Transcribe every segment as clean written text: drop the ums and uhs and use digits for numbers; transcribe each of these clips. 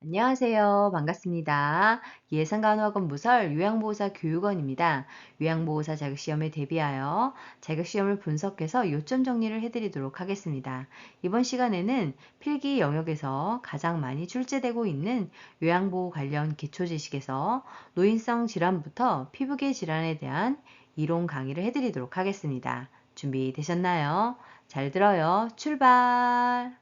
안녕하세요. 반갑습니다. 예상간호학원 부설 요양보호사 교육원입니다. 요양보호사 자격시험에 대비하여 자격시험을 분석해서 요점 정리를 해드리도록 하겠습니다. 이번 시간에는 필기 영역에서 가장 많이 출제되고 있는 요양보호 관련 기초지식에서 노인성 질환부터 피부계 질환에 대한 이론 강의를 해드리도록 하겠습니다. 준비되셨나요? 잘 들어요. 출발!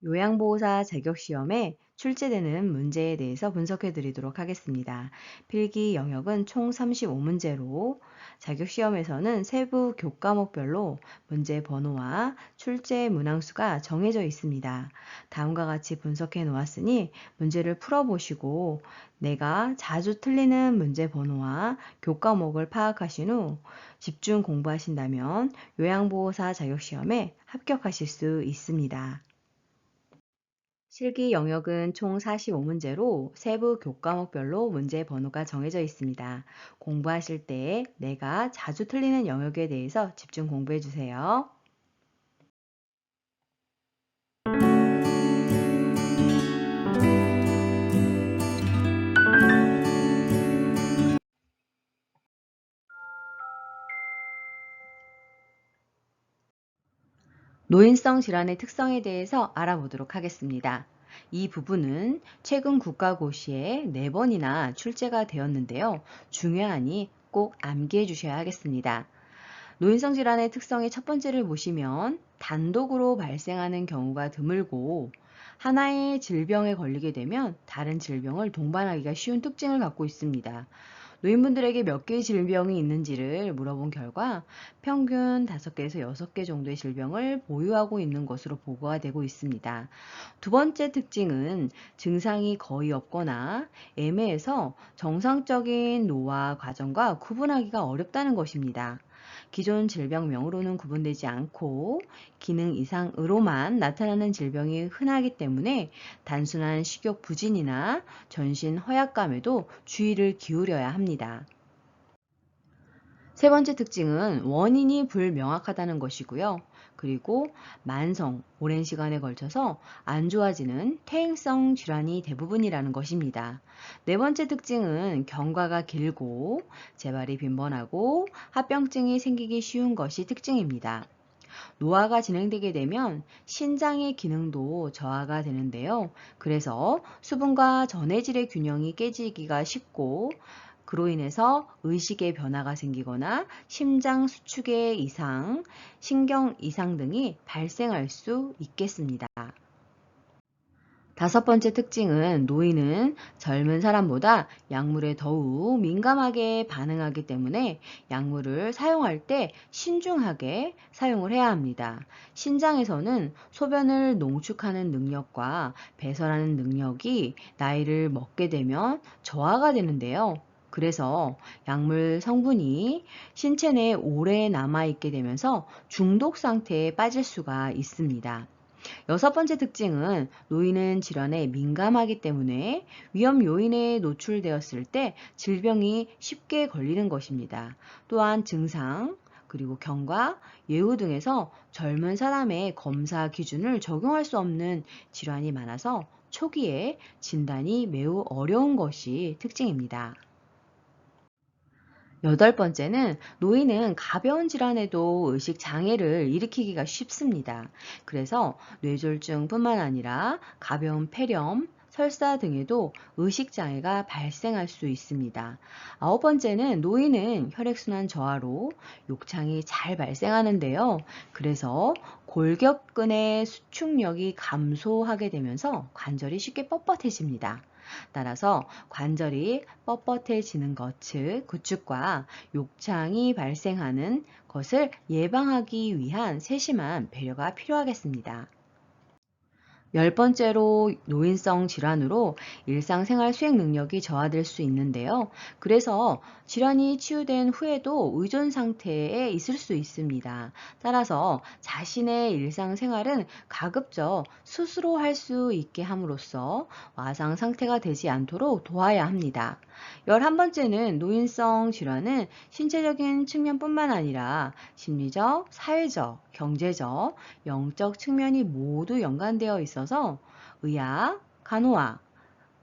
요양보호사 자격시험에 출제되는 문제에 대해서 분석해 드리도록 하겠습니다. 필기 영역은 총 35문제로 자격시험에서는 세부 교과목별로 문제 번호와 출제 문항수가 정해져 있습니다. 다음과 같이 분석해 놓았으니 문제를 풀어보시고 내가 자주 틀리는 문제 번호와 교과목을 파악하신 후 집중 공부하신다면 요양보호사 자격시험에 합격하실 수 있습니다. 실기 영역은 총 45문제로 세부 교과목별로 문제 번호가 정해져 있습니다. 공부하실 때 내가 자주 틀리는 영역에 대해서 집중 공부해 주세요. 노인성 질환의 특성에 대해서 알아보도록 하겠습니다. 이 부분은 최근 국가고시에 4번이나 출제가 되었는데요. 중요하니 꼭 암기해 주셔야 하겠습니다. 노인성 질환의 특성의 첫 번째를 보시면 단독으로 발생하는 경우가 드물고 하나의 질병에 걸리게 되면 다른 질병을 동반하기가 쉬운 특징을 갖고 있습니다. 노인분들에게 몇 개의 질병이 있는지를 물어본 결과 평균 5개에서 6개 정도의 질병을 보유하고 있는 것으로 보고가 되고 있습니다. 두 번째 특징은 증상이 거의 없거나 애매해서 정상적인 노화 과정과 구분하기가 어렵다는 것입니다. 기존 질병명으로는 구분되지 않고 기능 이상으로만 나타나는 질병이 흔하기 때문에 단순한 식욕 부진이나 전신 허약감에도 주의를 기울여야 합니다. 세 번째 특징은 원인이 불명확하다는 것이고요. 그리고 만성, 오랜 시간에 걸쳐서 안 좋아지는 퇴행성 질환이 대부분이라는 것입니다. 네 번째 특징은 경과가 길고 재발이 빈번하고 합병증이 생기기 쉬운 것이 특징입니다. 노화가 진행되게 되면 신장의 기능도 저하가 되는데요. 그래서 수분과 전해질의 균형이 깨지기가 쉽고 그로 인해서 의식의 변화가 생기거나 심장 수축의 이상, 신경 이상 등이 발생할 수 있겠습니다. 다섯 번째 특징은 노인은 젊은 사람보다 약물에 더욱 민감하게 반응하기 때문에 약물을 사용할 때 신중하게 사용을 해야 합니다. 신장에서는 소변을 농축하는 능력과 배설하는 능력이 나이를 먹게 되면 저하가 되는데요. 그래서 약물 성분이 신체 내에 오래 남아있게 되면서 중독 상태에 빠질 수가 있습니다. 여섯 번째 특징은 노인은 질환에 민감하기 때문에 위험 요인에 노출되었을 때 질병이 쉽게 걸리는 것입니다. 또한 증상, 그리고 경과, 예후 등에서 젊은 사람의 검사 기준을 적용할 수 없는 질환이 많아서 초기에 진단이 매우 어려운 것이 특징입니다. 여덟 번째는 노인은 가벼운 질환에도 의식 장애를 일으키기가 쉽습니다. 그래서 뇌졸중뿐만 아니라 가벼운 폐렴, 설사 등에도 의식 장애가 발생할 수 있습니다. 아홉 번째는 노인은 혈액순환 저하로 욕창이 잘 발생하는데요. 그래서 골격근의 수축력이 감소하게 되면서 관절이 쉽게 뻣뻣해집니다. 따라서 관절이 뻣뻣해지는 것, 즉 구축과 욕창이 발생하는 것을 예방하기 위한 세심한 배려가 필요하겠습니다. 열 번째로 노인성 질환으로 일상생활 수행 능력이 저하될 수 있는데요. 그래서 질환이 치유된 후에도 의존 상태에 있을 수 있습니다. 따라서 자신의 일상생활은 가급적 스스로 할 수 있게 함으로써 와상 상태가 되지 않도록 도와야 합니다. 11번째는 노인성 질환은 신체적인 측면뿐만 아니라 심리적, 사회적, 경제적, 영적 측면이 모두 연관되어 있어서 의학, 간호학,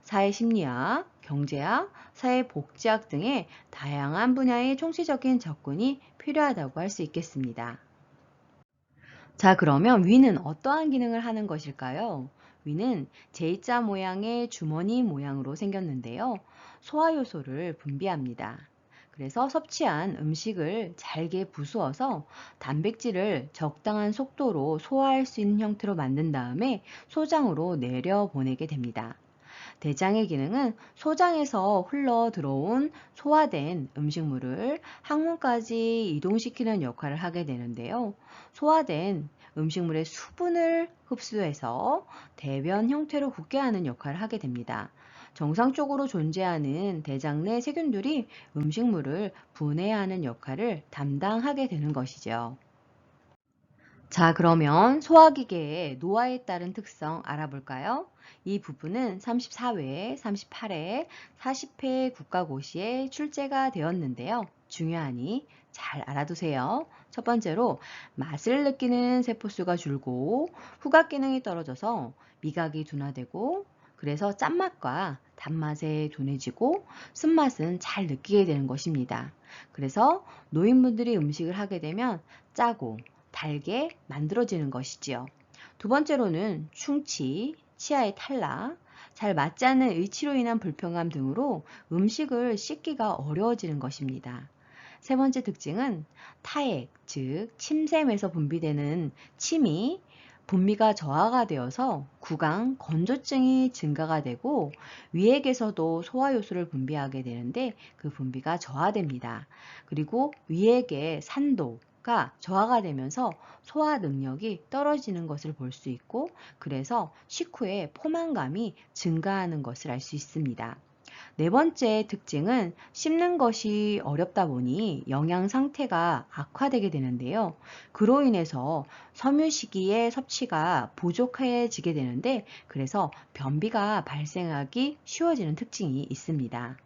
사회심리학, 경제학, 사회복지학 등의 다양한 분야의 총체적인 접근이 필요하다고 할 수 있겠습니다. 자, 그러면 위는 어떠한 기능을 하는 것일까요? 위는 J자 모양의 주머니 모양으로 생겼는데요. 소화효소를 분비합니다. 그래서 섭취한 음식을 잘게 부수어서 단백질을 적당한 속도로 소화할 수 있는 형태로 만든 다음에 소장으로 내려보내게 됩니다. 대장의 기능은 소장에서 흘러 들어온 소화된 음식물을 항문까지 이동시키는 역할을 하게 되는데요. 소화된 음식물의 수분을 흡수해서 대변 형태로 굳게 하는 역할을 하게 됩니다. 정상적으로 존재하는 대장 내 세균들이 음식물을 분해하는 역할을 담당하게 되는 것이죠. 자, 그러면 소화기계의 노화에 따른 특성 알아볼까요? 이 부분은 34회, 38회, 40회 국가고시에 출제가 되었는데요. 중요하니 잘 알아두세요. 첫 번째로 맛을 느끼는 세포수가 줄고 후각 기능이 떨어져서 미각이 둔화되고 그래서 짠맛과 단맛에 둔해지고 쓴맛은 잘 느끼게 되는 것입니다. 그래서 노인분들이 음식을 하게 되면 짜고 달게 만들어지는 것이지요. 두 번째로는 충치, 치아의 탈락, 잘 맞지 않는 의치로 인한 불편감 등으로 음식을 씹기가 어려워지는 것입니다. 세 번째 특징은 타액, 즉 침샘에서 분비되는 침이 분비가 저하가 되어서 구강, 건조증이 증가가 되고 위액에서도 소화효소를 분비하게 되는데 그 분비가 저하됩니다. 그리고 위액의 산도가 저하가 되면서 소화 능력이 떨어지는 것을 볼 수 있고 그래서 식후에 포만감이 증가하는 것을 알 수 있습니다. 네 번째 특징은 씹는 것이 어렵다 보니 영양 상태가 악화되게 되는데요. 그로 인해서 섬유식이의 섭취가 부족해지게 되는데 그래서 변비가 발생하기 쉬워지는 특징이 있습니다.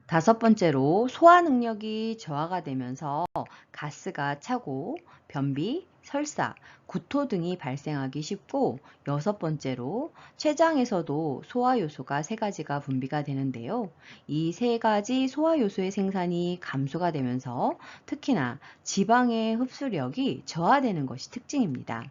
다섯 번째로 소화 능력이 저하가 되면서 가스가 차고 변비, 설사, 구토 등이 발생하기 쉽고 여섯 번째로 췌장에서도 소화효소가 세 가지가 분비가 되는데요. 이 세 가지 소화효소의 생산이 감소가 되면서 특히나 지방의 흡수력이 저하되는 것이 특징입니다.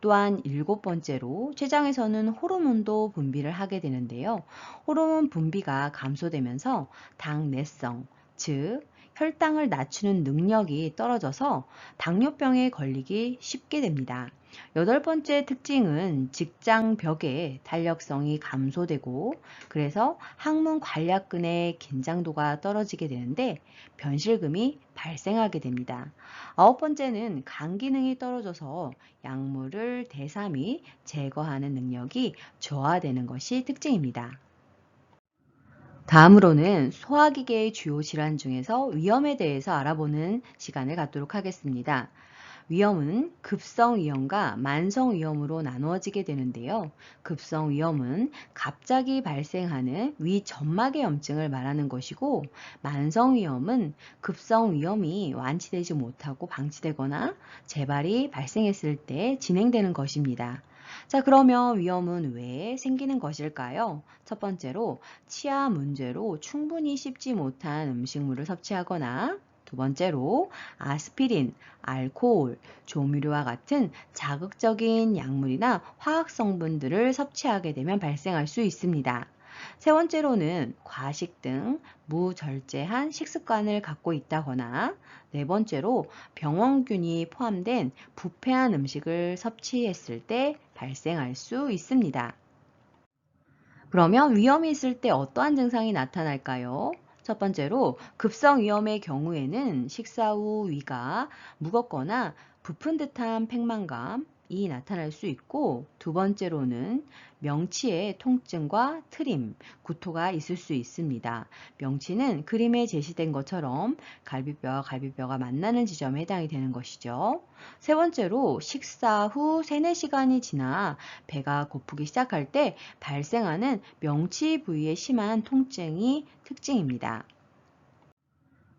또한 일곱 번째로 췌장에서는 호르몬도 분비를 하게 되는데요. 호르몬 분비가 감소되면서 당내성, 즉 혈당을 낮추는 능력이 떨어져서 당뇨병에 걸리기 쉽게 됩니다. 여덟 번째 특징은 직장벽의 탄력성이 감소되고 그래서 항문 관략근의 긴장도가 떨어지게 되는데 변실금이 발생하게 됩니다. 아홉 번째는 간 기능이 떨어져서 약물을 대사 및 제거하는 능력이 저하되는 것이 특징입니다. 다음으로는 소화기계의 주요 질환 중에서 위험에 대해서 알아보는 시간을 갖도록 하겠습니다. 위험은 급성 위험과 만성 위험으로 나누어지게 되는데요. 급성 위험은 갑자기 발생하는 위점막의 염증을 말하는 것이고 만성 위험은 급성 위험이 완치되지 못하고 방치되거나 재발이 발생했을 때 진행되는 것입니다. 자, 그러면 위험은 왜 생기는 것일까요? 첫 번째로 치아 문제로 충분히 씹지 못한 음식물을 섭취하거나 두 번째로 아스피린, 알코올, 조미료와 같은 자극적인 약물이나 화학 성분들을 섭취하게 되면 발생할 수 있습니다. 세 번째로는 과식 등 무절제한 식습관을 갖고 있다거나 네 번째로 병원균이 포함된 부패한 음식을 섭취했을 때 발생할 수 있습니다. 그러면 위험이 있을 때 어떠한 증상이 나타날까요? 첫 번째로 급성 위험의 경우에는 식사 후 위가 무겁거나 부푼 듯한 팽만감이 나타날 수 있고 두 번째로는 명치의 통증과 트림, 구토가 있을 수 있습니다. 명치는 그림에 제시된 것처럼 갈비뼈와 갈비뼈가 만나는 지점에 해당이 되는 것이죠. 세 번째로 식사 후 3, 4시간이 지나 배가 고프기 시작할 때 발생하는 명치 부위의 심한 통증이 특징입니다.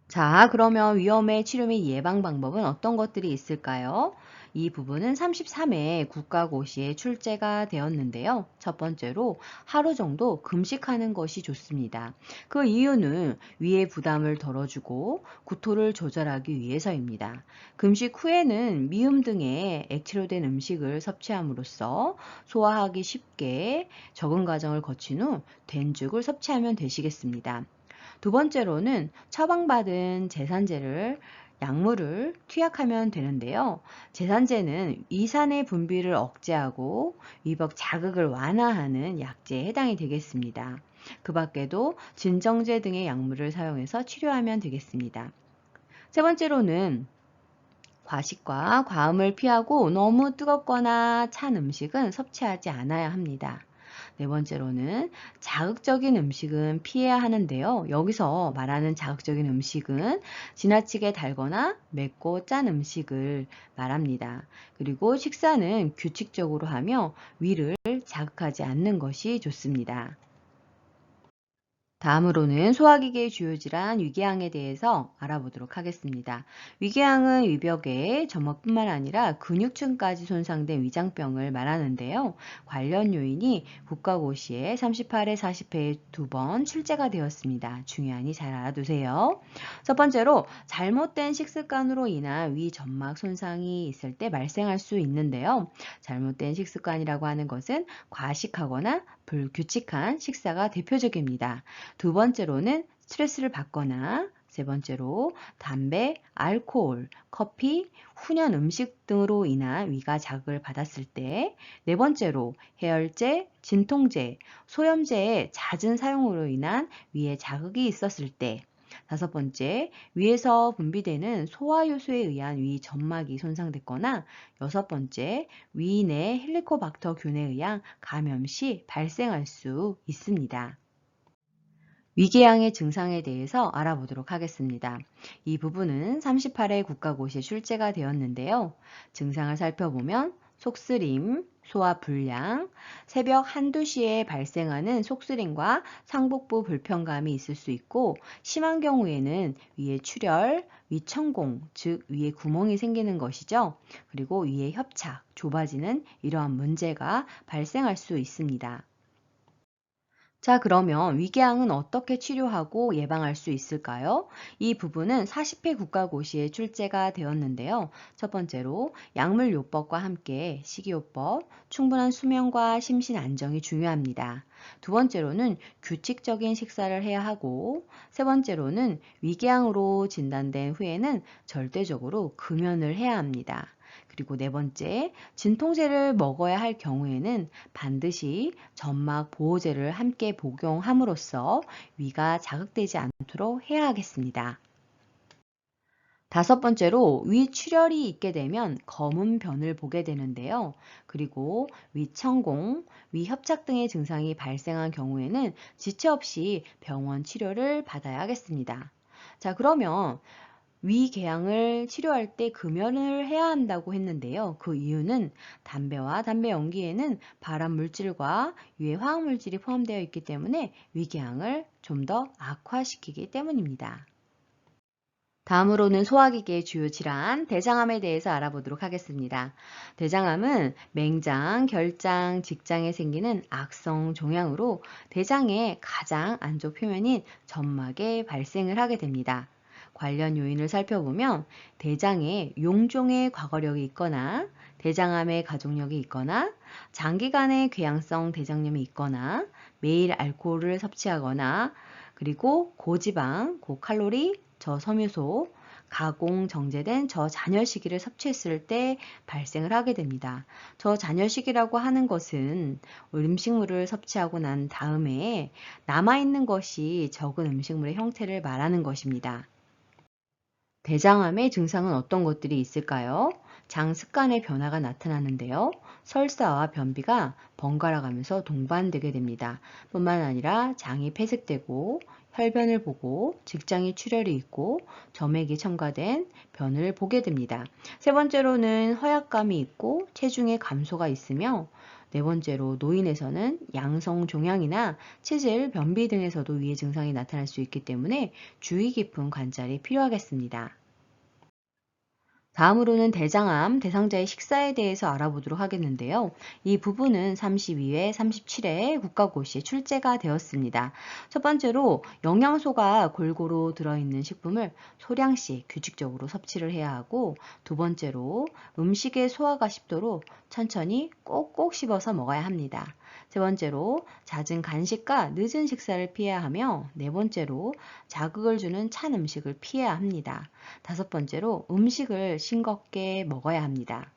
자, 그러면 위험의 치료 및 예방 방법은 어떤 것들이 있을까요? 이 부분은 33회 국가고시에 출제가 되었는데요. 첫 번째로 하루 정도 금식하는 것이 좋습니다. 그 이유는 위의 부담을 덜어주고 구토를 조절하기 위해서입니다. 금식 후에는 미음 등의 액체로 된 음식을 섭취함으로써 소화하기 쉽게 적응 과정을 거친 후 된죽을 섭취하면 되시겠습니다. 두 번째로는 처방받은 제산제를 약물을 투약하면 되는데요. 제산제는 위산의 분비를 억제하고 위벽 자극을 완화하는 약제에 해당이 되겠습니다. 그 밖에도 진정제 등의 약물을 사용해서 치료하면 되겠습니다. 세 번째로는 과식과 과음을 피하고 너무 뜨겁거나 찬 음식은 섭취하지 않아야 합니다. 네 번째로는 자극적인 음식은 피해야 하는데요. 여기서 말하는 자극적인 음식은 지나치게 달거나 맵고 짠 음식을 말합니다. 그리고 식사는 규칙적으로 하며 위를 자극하지 않는 것이 좋습니다. 다음으로는 소화기계의 주요 질환 위궤양에 대해서 알아보도록 하겠습니다. 위궤양은 위벽의 점막뿐만 아니라 근육층까지 손상된 위장병을 말하는데요. 관련 요인이 국가고시에 38회, 40회에 2번 출제가 되었습니다. 중요하니 잘 알아두세요. 첫 번째로 잘못된 식습관으로 인한 위 점막 손상이 있을 때 발생할 수 있는데요. 잘못된 식습관이라고 하는 것은 과식하거나 불규칙한 식사가 대표적입니다. 두 번째로는 스트레스를 받거나 세 번째로 담배, 알코올, 커피, 훈연 음식 등으로 인한 위가 자극을 받았을 때, 네 번째로 해열제, 진통제, 소염제의 잦은 사용으로 인한 위에 자극이 있었을 때, 다섯 번째, 위에서 분비되는 소화효소에 의한 위 점막이 손상됐거나 여섯 번째, 위 내 헬리코박터균에 의한 감염 시 발생할 수 있습니다. 위궤양의 증상에 대해서 알아보도록 하겠습니다. 이 부분은 38회 국가고시에 출제가 되었는데요. 증상을 살펴보면 속쓰림, 소화불량, 새벽 1~2시에 발생하는 속쓰림과 상복부 불편감이 있을 수 있고 심한 경우에는 위에 출혈, 위천공, 즉 위에 구멍이 생기는 것이죠. 그리고 위에 협착, 좁아지는 이러한 문제가 발생할 수 있습니다. 자, 그러면 위궤양은 어떻게 치료하고 예방할 수 있을까요? 이 부분은 40회 국가고시에 출제가 되었는데요. 첫 번째로 약물요법과 함께 식이요법, 충분한 수면과 심신 안정이 중요합니다. 두 번째로는 규칙적인 식사를 해야 하고, 세 번째로는 위궤양으로 진단된 후에는 절대적으로 금연을 해야 합니다. 그리고 네 번째, 진통제를 먹어야 할 경우에는 반드시 점막 보호제를 함께 복용함으로써 위가 자극되지 않도록 해야 하겠습니다. 다섯 번째로 위출혈이 있게 되면 검은 변을 보게 되는데요. 그리고 위천공, 위협착 등의 증상이 발생한 경우에는 지체 없이 병원 치료를 받아야 하겠습니다. 자, 그러면 위궤양을 치료할 때 금연을 해야 한다고 했는데요. 그 이유는 담배와 담배 연기에는 발암 물질과 유해 화학 물질이 포함되어 있기 때문에 위궤양을 좀 더 악화시키기 때문입니다. 다음으로는 소화기계의 주요 질환, 대장암에 대해서 알아보도록 하겠습니다. 대장암은 맹장, 결장, 직장에 생기는 악성 종양으로 대장의 가장 안쪽 표면인 점막에 발생을 하게 됩니다. 관련 요인을 살펴보면 대장에 용종의 과거력이 있거나 대장암의 가족력이 있거나 장기간의 궤양성 대장염이 있거나 매일 알코올을 섭취하거나 그리고 고지방, 고칼로리, 저섬유소, 가공 정제된 저잔혈식이를 섭취했을 때 발생을 하게 됩니다. 저잔혈식이라고 하는 것은 음식물을 섭취하고 난 다음에 남아있는 것이 적은 음식물의 형태를 말하는 것입니다. 대장암의 증상은 어떤 것들이 있을까요? 장 습관의 변화가 나타나는데요. 설사와 변비가 번갈아 가면서 동반되게 됩니다. 뿐만 아니라 장이 폐색되고 혈변을 보고 직장이 출혈이 있고 점액이 첨가된 변을 보게 됩니다. 세 번째로는 허약감이 있고 체중의 감소가 있으며 네 번째로 노인에서는 양성 종양이나 체질, 변비 등에서도 위의 증상이 나타날 수 있기 때문에 주의 깊은 관찰이 필요하겠습니다. 다음으로는 대장암 대상자의 식사에 대해서 알아보도록 하겠는데요. 이 부분은 32회, 37회 국가고시에 출제가 되었습니다. 첫 번째로 영양소가 골고루 들어있는 식품을 소량씩 규칙적으로 섭취를 해야 하고, 두 번째로 음식의 소화가 쉽도록 천천히 꼭꼭 씹어서 먹어야 합니다. 세 번째로 잦은 간식과 늦은 식사를 피해야 하며, 네 번째로 자극을 주는 찬 음식을 피해야 합니다. 다섯 번째로 음식을 싱겁게 먹어야 합니다.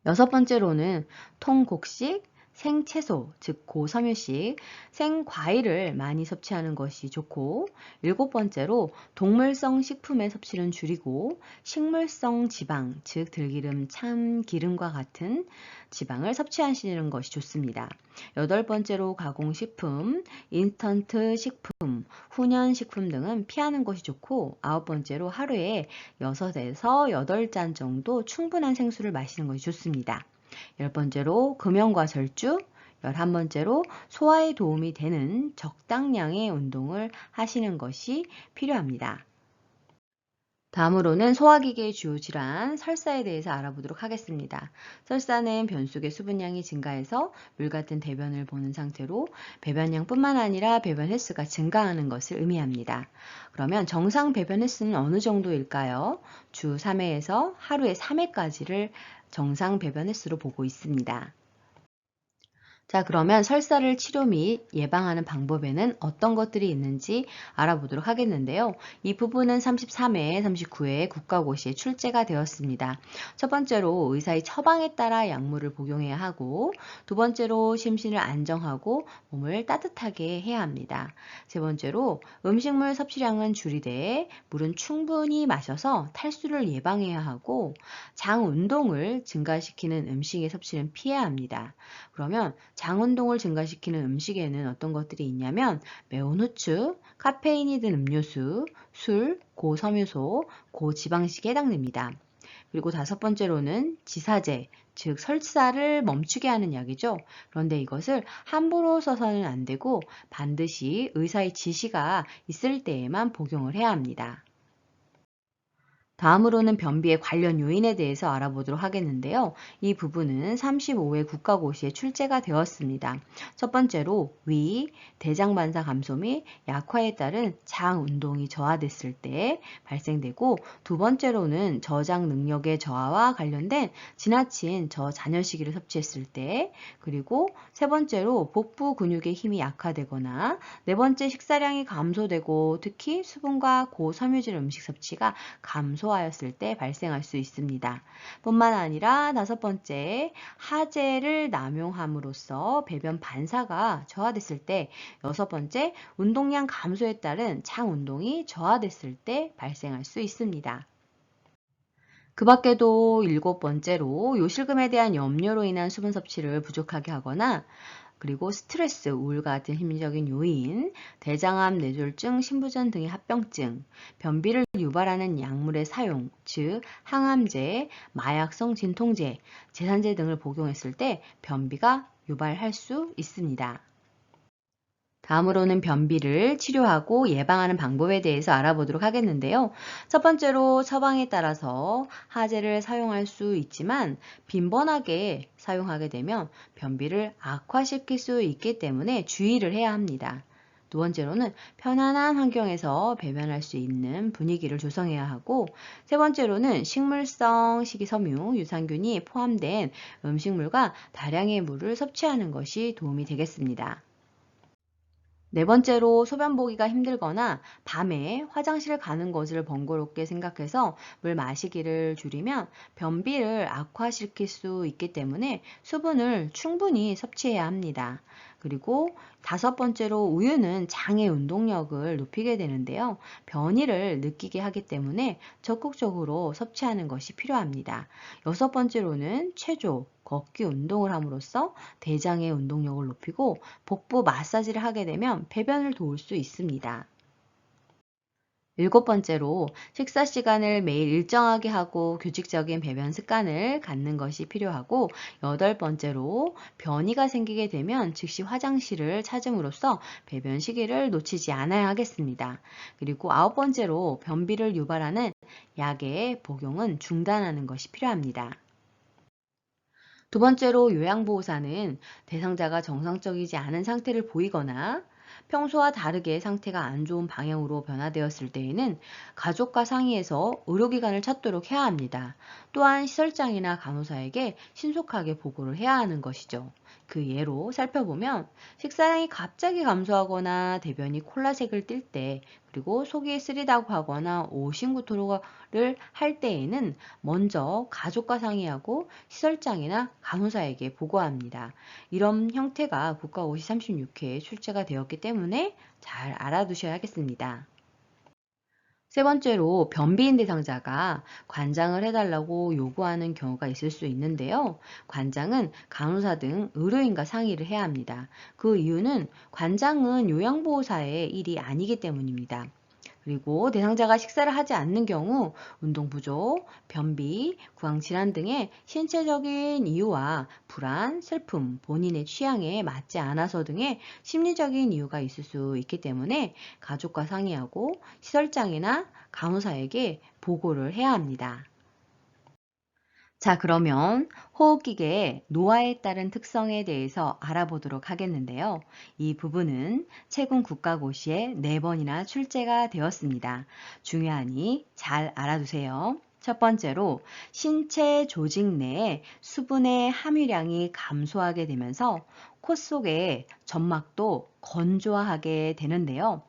여섯 번째로는 통곡식, 생채소, 즉 고섬유식, 생과일을 많이 섭취하는 것이 좋고, 일곱 번째로 동물성 식품의 섭취는 줄이고 식물성 지방, 즉 들기름, 참기름과 같은 지방을 섭취하시는 것이 좋습니다. 여덟 번째로 가공식품, 인스턴트 식품, 훈연식품 등은 피하는 것이 좋고, 아홉 번째로 하루에 6에서 8잔 정도 충분한 생수를 마시는 것이 좋습니다. 열 번째로 금연과 절주, 11번째로 소화에 도움이 되는 적당량의 운동을 하시는 것이 필요합니다. 다음으로는 소화기계의 주요 질환, 설사에 대해서 알아보도록 하겠습니다. 설사는 변 속의 수분량이 증가해서 물 같은 대변을 보는 상태로 배변량뿐만 아니라 배변 횟수가 증가하는 것을 의미합니다. 그러면 정상 배변 횟수는 어느 정도일까요? 주 3회에서 하루에 3회까지를 정상 배변 횟수로 보고 있습니다. 자, 그러면 설사를 치료 및 예방하는 방법에는 어떤 것들이 있는지 알아보도록 하겠는데요. 이 부분은 33회, 39회 국가고시에 출제가 되었습니다. 첫 번째로 의사의 처방에 따라 약물을 복용해야 하고, 두 번째로 심신을 안정하고 몸을 따뜻하게 해야 합니다. 세 번째로 음식물 섭취량은 줄이되 물은 충분히 마셔서 탈수를 예방해야 하고, 장 운동을 증가시키는 음식의 섭취는 피해야 합니다. 그러면 장 운동을 증가시키는 음식에는 어떤 것들이 있냐면 매운 후추, 카페인이 든 음료수, 술, 고섬유소, 고지방식에 해당됩니다. 그리고 다섯 번째로는 지사제, 즉 설사를 멈추게 하는 약이죠. 그런데 이것을 함부로 써서는 안 되고 반드시 의사의 지시가 있을 때에만 복용을 해야 합니다. 다음으로는 변비의 관련 요인에 대해서 알아보도록 하겠는데요. 이 부분은 35회 국가고시에 출제가 되었습니다. 첫 번째로 위, 대장 반사 감소 및 약화에 따른 장 운동이 저하됐을 때 발생되고, 두 번째로는 저장 능력의 저하와 관련된 지나친 저잔여시기를 섭취했을 때, 그리고 세 번째로 복부 근육의 힘이 약화되거나, 네 번째 식사량이 감소되고 특히 수분과 고섬유질 음식 섭취가 감소하였을 때 발생할 수 있습니다. 뿐만 아니라 다섯 번째, 하재를 남용함으로써 배변 반사가 저하됐을 때, 여섯 번째, 운동량 감소에 따른 장 운동이 저하됐을 때 발생할 수 있습니다. 그 밖에도 일곱 번째로 요실금에 대한 염려로 인한 수분 섭취를 부족하게 하거나, 그리고 스트레스, 우울 같은 심리적인 요인, 대장암, 뇌졸중, 신부전 등의 합병증, 변비를 유발하는 약물의 사용, 즉 항암제, 마약성 진통제, 제산제 등을 복용했을 때 변비가 유발할 수 있습니다. 다음으로는 변비를 치료하고 예방하는 방법에 대해서 알아보도록 하겠는데요. 첫 번째로 처방에 따라서 하제를 사용할 수 있지만 빈번하게 사용하게 되면 변비를 악화시킬 수 있기 때문에 주의를 해야 합니다. 두 번째로는 편안한 환경에서 배변할 수 있는 분위기를 조성해야 하고, 세 번째로는 식물성 식이섬유, 유산균이 포함된 음식물과 다량의 물을 섭취하는 것이 도움이 되겠습니다. 네 번째로 소변 보기가 힘들거나 밤에 화장실 가는 것을 번거롭게 생각해서 물 마시기를 줄이면 변비를 악화시킬 수 있기 때문에 수분을 충분히 섭취해야 합니다. 그리고 다섯 번째로 우유는 장의 운동력을 높이게 되는데요. 변이를 느끼게 하기 때문에 적극적으로 섭취하는 것이 필요합니다. 여섯 번째로는 체조, 걷기 운동을 함으로써 대장의 운동력을 높이고 복부 마사지를 하게 되면 배변을 도울 수 있습니다. 일곱 번째로 식사 시간을 매일 일정하게 하고 규칙적인 배변 습관을 갖는 것이 필요하고, 여덟 번째로 변이가 생기게 되면 즉시 화장실을 찾음으로써 배변 시기를 놓치지 않아야 하겠습니다. 그리고 아홉 번째로 변비를 유발하는 약의 복용은 중단하는 것이 필요합니다. 두 번째로 요양보호사는 대상자가 정상적이지 않은 상태를 보이거나 평소와 다르게 상태가 안 좋은 방향으로 변화되었을 때에는 가족과 상의해서 의료기관을 찾도록 해야 합니다. 또한 시설장이나 간호사에게 신속하게 보고를 해야 하는 것이죠. 그 예로 살펴보면 식사량이 갑자기 감소하거나 대변이 콜라색을 띨 때, 그리고 속이 쓰리다고 하거나 오심구토를 할 때에는 먼저 가족과 상의하고 시설장이나 간호사에게 보고합니다. 이런 형태가 국가고시 36회에 출제가 되었기 때문에 잘 알아두셔야겠습니다. 세 번째로 변비인 대상자가 관장을 해달라고 요구하는 경우가 있을 수 있는데요. 관장은 간호사 등 의료인과 상의를 해야 합니다. 그 이유는 관장은 요양보호사의 일이 아니기 때문입니다. 그리고 대상자가 식사를 하지 않는 경우 운동 부족, 변비, 구강질환 등의 신체적인 이유와 불안, 슬픔, 본인의 취향에 맞지 않아서 등의 심리적인 이유가 있을 수 있기 때문에 가족과 상의하고 시설장이나 간호사에게 보고를 해야 합니다. 자, 그러면 호흡기계의 노화에 따른 특성에 대해서 알아보도록 하겠는데요. 이 부분은 최근 국가고시에 4번이나 출제가 되었습니다. 중요하니 잘 알아두세요. 첫 번째로 신체 조직 내에 수분의 함유량이 감소하게 되면서 코 속의 점막도 건조하게 되는데요.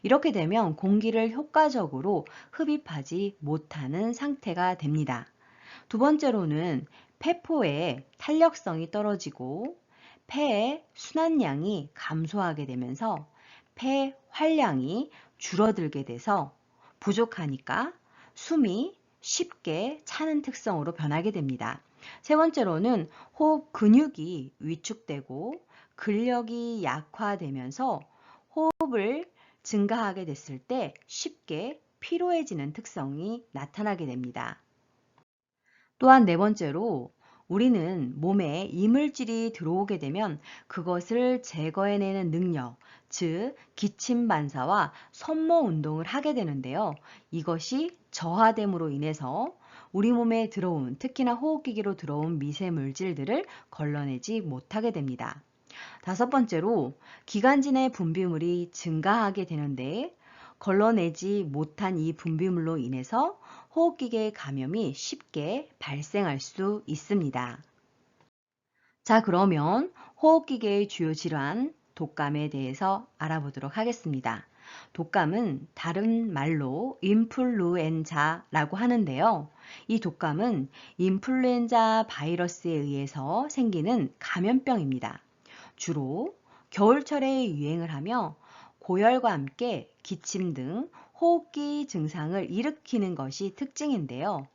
이렇게 되면 공기를 효과적으로 흡입하지 못하는 상태가 됩니다. 두 번째로는 폐포의 탄력성이 떨어지고 폐의 순환량이 감소하게 되면서 폐 활량이 줄어들게 돼서 부족하니까 숨이 쉽게 차는 특성으로 변하게 됩니다. 세 번째로는 호흡 근육이 위축되고 근력이 약화되면서 호흡을 증가하게 됐을 때 쉽게 피로해지는 특성이 나타나게 됩니다. 또한 네 번째로 우리는 몸에 이물질이 들어오게 되면 그것을 제거해내는 능력, 즉 기침 반사와 손모 운동을 하게 되는데요. 이것이 저하됨으로 인해서 우리 몸에 들어온, 특히나 호흡기계로 들어온 미세물질들을 걸러내지 못하게 됩니다. 다섯 번째로 기관지 내 분비물이 증가하게 되는데, 걸러내지 못한 이 분비물로 인해서 호흡기계 감염이 쉽게 발생할 수 있습니다. 자, 그러면 호흡기계의 주요 질환, 독감에 대해서 알아보도록 하겠습니다. 독감은 다른 말로 인플루엔자라고 하는데요. 이 독감은 인플루엔자 바이러스에 의해서 생기는 감염병입니다. 주로 겨울철에 유행을 하며 고열과 함께 기침 등 호흡기 증상을 일으키는 것이 특징인데요.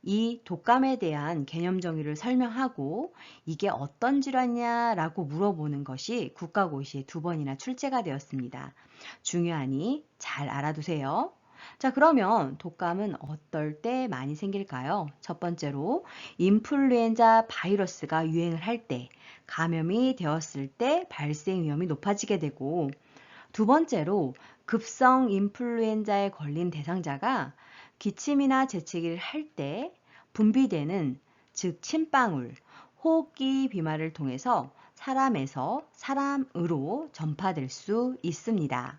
이 독감에 대한 개념 정의를 설명하고 이게 어떤 질환이냐라고 물어보는 것이 국가고시에 2번이나 출제가 되었습니다. 중요하니 잘 알아두세요. 자, 그러면 독감은 어떨 때 많이 생길까요? 첫 번째로 인플루엔자 바이러스가 유행을 할 때, 감염이 되었을 때 발생 위험이 높아지게 되고, 두 번째로 급성 인플루엔자에 걸린 대상자가 기침이나 재채기를 할 때 분비되는, 즉 침방울, 호흡기 비말을 통해서 사람에서 사람으로 전파될 수 있습니다.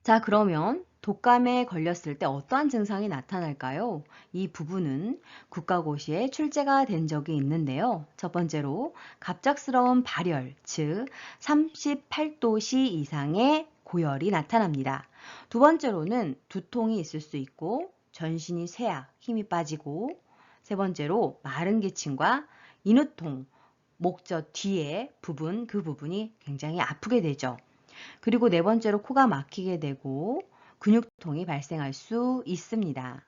자, 그러면 독감에 걸렸을 때 어떠한 증상이 나타날까요? 이 부분은 국가고시에 출제가 된 적이 있는데요. 첫 번째로 갑작스러운 발열, 즉 38도씨 이상의 고열이 나타납니다. 두 번째로는 두통이 있을 수 있고 전신이 쇠약, 힘이 빠지고, 세 번째로 마른 기침과 인후통, 목젖 뒤에 부분, 그 부분이 굉장히 아프게 되죠. 그리고 네 번째로 코가 막히게 되고 근육통이 발생할 수 있습니다.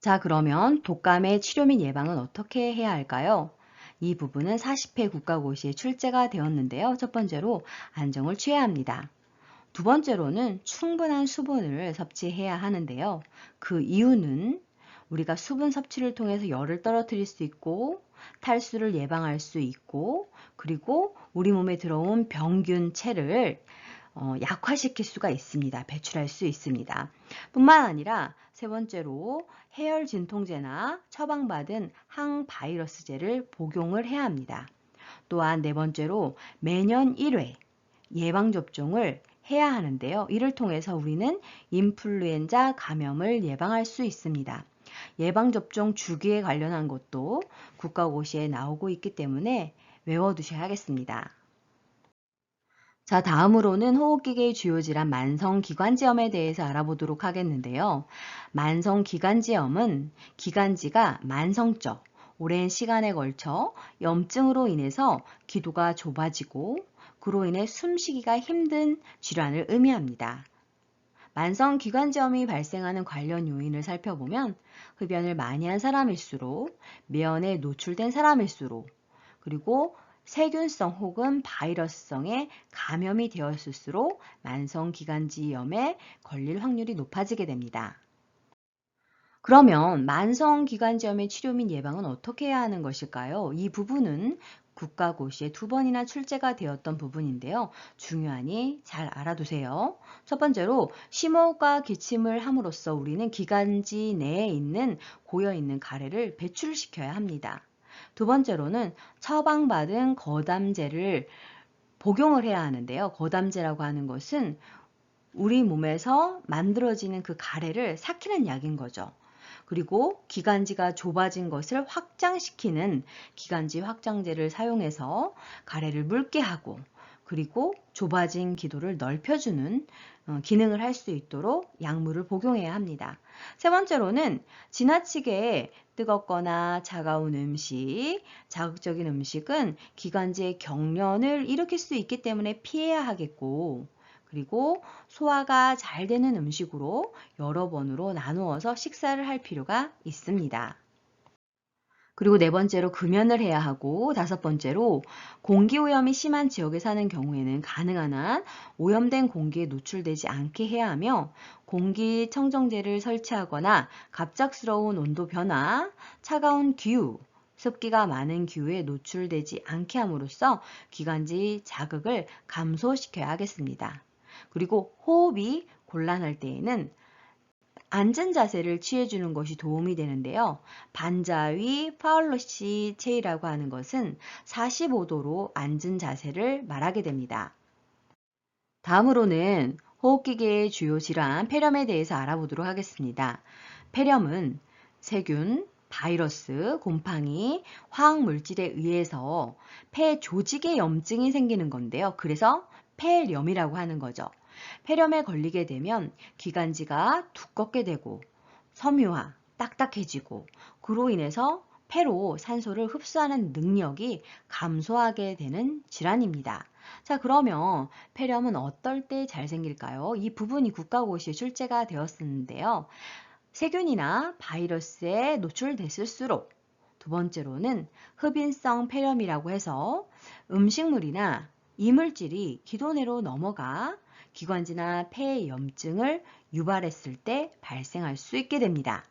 자, 그러면 독감의 치료 및 예방은 어떻게 해야 할까요? 이 부분은 40회 국가고시에 출제가 되었는데요. 첫 번째로 안정을 취해야 합니다. 두 번째로는 충분한 수분을 섭취해야 하는데요. 그 이유는 우리가 수분 섭취를 통해서 열을 떨어뜨릴 수 있고 탈수를 예방할 수 있고 그리고 우리 몸에 들어온 병균체를 약화시킬 수가 있습니다. 배출할 수 있습니다. 뿐만 아니라 세 번째로 해열 진통제나 처방받은 항바이러스제를 복용을 해야 합니다. 또한 네 번째로 매년 1회 예방접종을 해야 하는데요. 이를 통해서 우리는 인플루엔자 감염을 예방할 수 있습니다. 예방접종 주기에 관련한 것도 국가고시에 나오고 있기 때문에 외워두셔야겠습니다. 자, 다음으로는 호흡기계의 주요 질환 만성기관지염에 대해서 알아보도록 하겠는데요. 만성기관지염은 기관지가 만성적, 오랜 시간에 걸쳐 염증으로 인해서 기도가 좁아지고 그로 인해 숨쉬기가 힘든 질환을 의미합니다. 만성기관지염이 발생하는 관련 요인을 살펴보면 흡연을 많이 한 사람일수록, 매연에 노출된 사람일수록, 그리고 세균성 혹은 바이러스성의 감염이 되었을수록 만성기관지염에 걸릴 확률이 높아지게 됩니다. 그러면 만성기관지염의 치료 및 예방은 어떻게 해야 하는 것일까요? 이 부분은 국가고시에 2번이나 출제가 되었던 부분인데요. 중요하니 잘 알아두세요. 첫 번째로 심호흡과 기침을 함으로써 우리는 기관지 내에 있는 고여있는 가래를 배출시켜야 합니다. 두 번째로는 처방받은 거담제를 복용을 해야 하는데요. 거담제라고 하는 것은 우리 몸에서 만들어지는 그 가래를 삭히는 약인 거죠. 그리고 기관지가 좁아진 것을 확장시키는 기관지 확장제를 사용해서 가래를 묽게 하고 그리고 좁아진 기도를 넓혀주는 기능을 할 수 있도록 약물을 복용해야 합니다. 세 번째로는 지나치게 뜨겁거나 차가운 음식, 자극적인 음식은 기관지의 경련을 일으킬 수 있기 때문에 피해야 하겠고 그리고 소화가 잘 되는 음식으로 여러 번으로 나누어서 식사를 할 필요가 있습니다. 그리고 네 번째로 금연을 해야 하고 다섯 번째로 공기오염이 심한 지역에 사는 경우에는 가능한 한 오염된 공기에 노출되지 않게 해야 하며 공기청정제를 설치하거나 갑작스러운 온도 변화, 차가운 기후, 습기가 많은 기후에 노출되지 않게 함으로써 기관지 자극을 감소시켜야 하겠습니다. 그리고 호흡이 곤란할 때에는 앉은 자세를 취해주는 것이 도움이 되는데요. 반자위 파울러시 체이라고 하는 것은 45도로 앉은 자세를 말하게 됩니다. 다음으로는 호흡기계의 주요 질환 폐렴에 대해서 알아보도록 하겠습니다. 폐렴은 세균, 바이러스, 곰팡이, 화학물질에 의해서 폐 조직에 염증이 생기는 건데요. 그래서 폐렴이라고 하는 거죠. 폐렴에 걸리게 되면 기관지가 두껍게 되고 섬유화, 딱딱해지고 그로 인해서 폐로 산소를 흡수하는 능력이 감소하게 되는 질환입니다. 자, 그러면 폐렴은 어떨 때 잘 생길까요? 이 부분이 국가고시에 출제가 되었었는데요. 세균이나 바이러스에 노출됐을수록 두 번째로는 흡인성 폐렴이라고 해서 음식물이나 이물질이 기도내로 넘어가 기관지나 폐에 염증을 유발했을 때 발생할 수 있게 됩니다.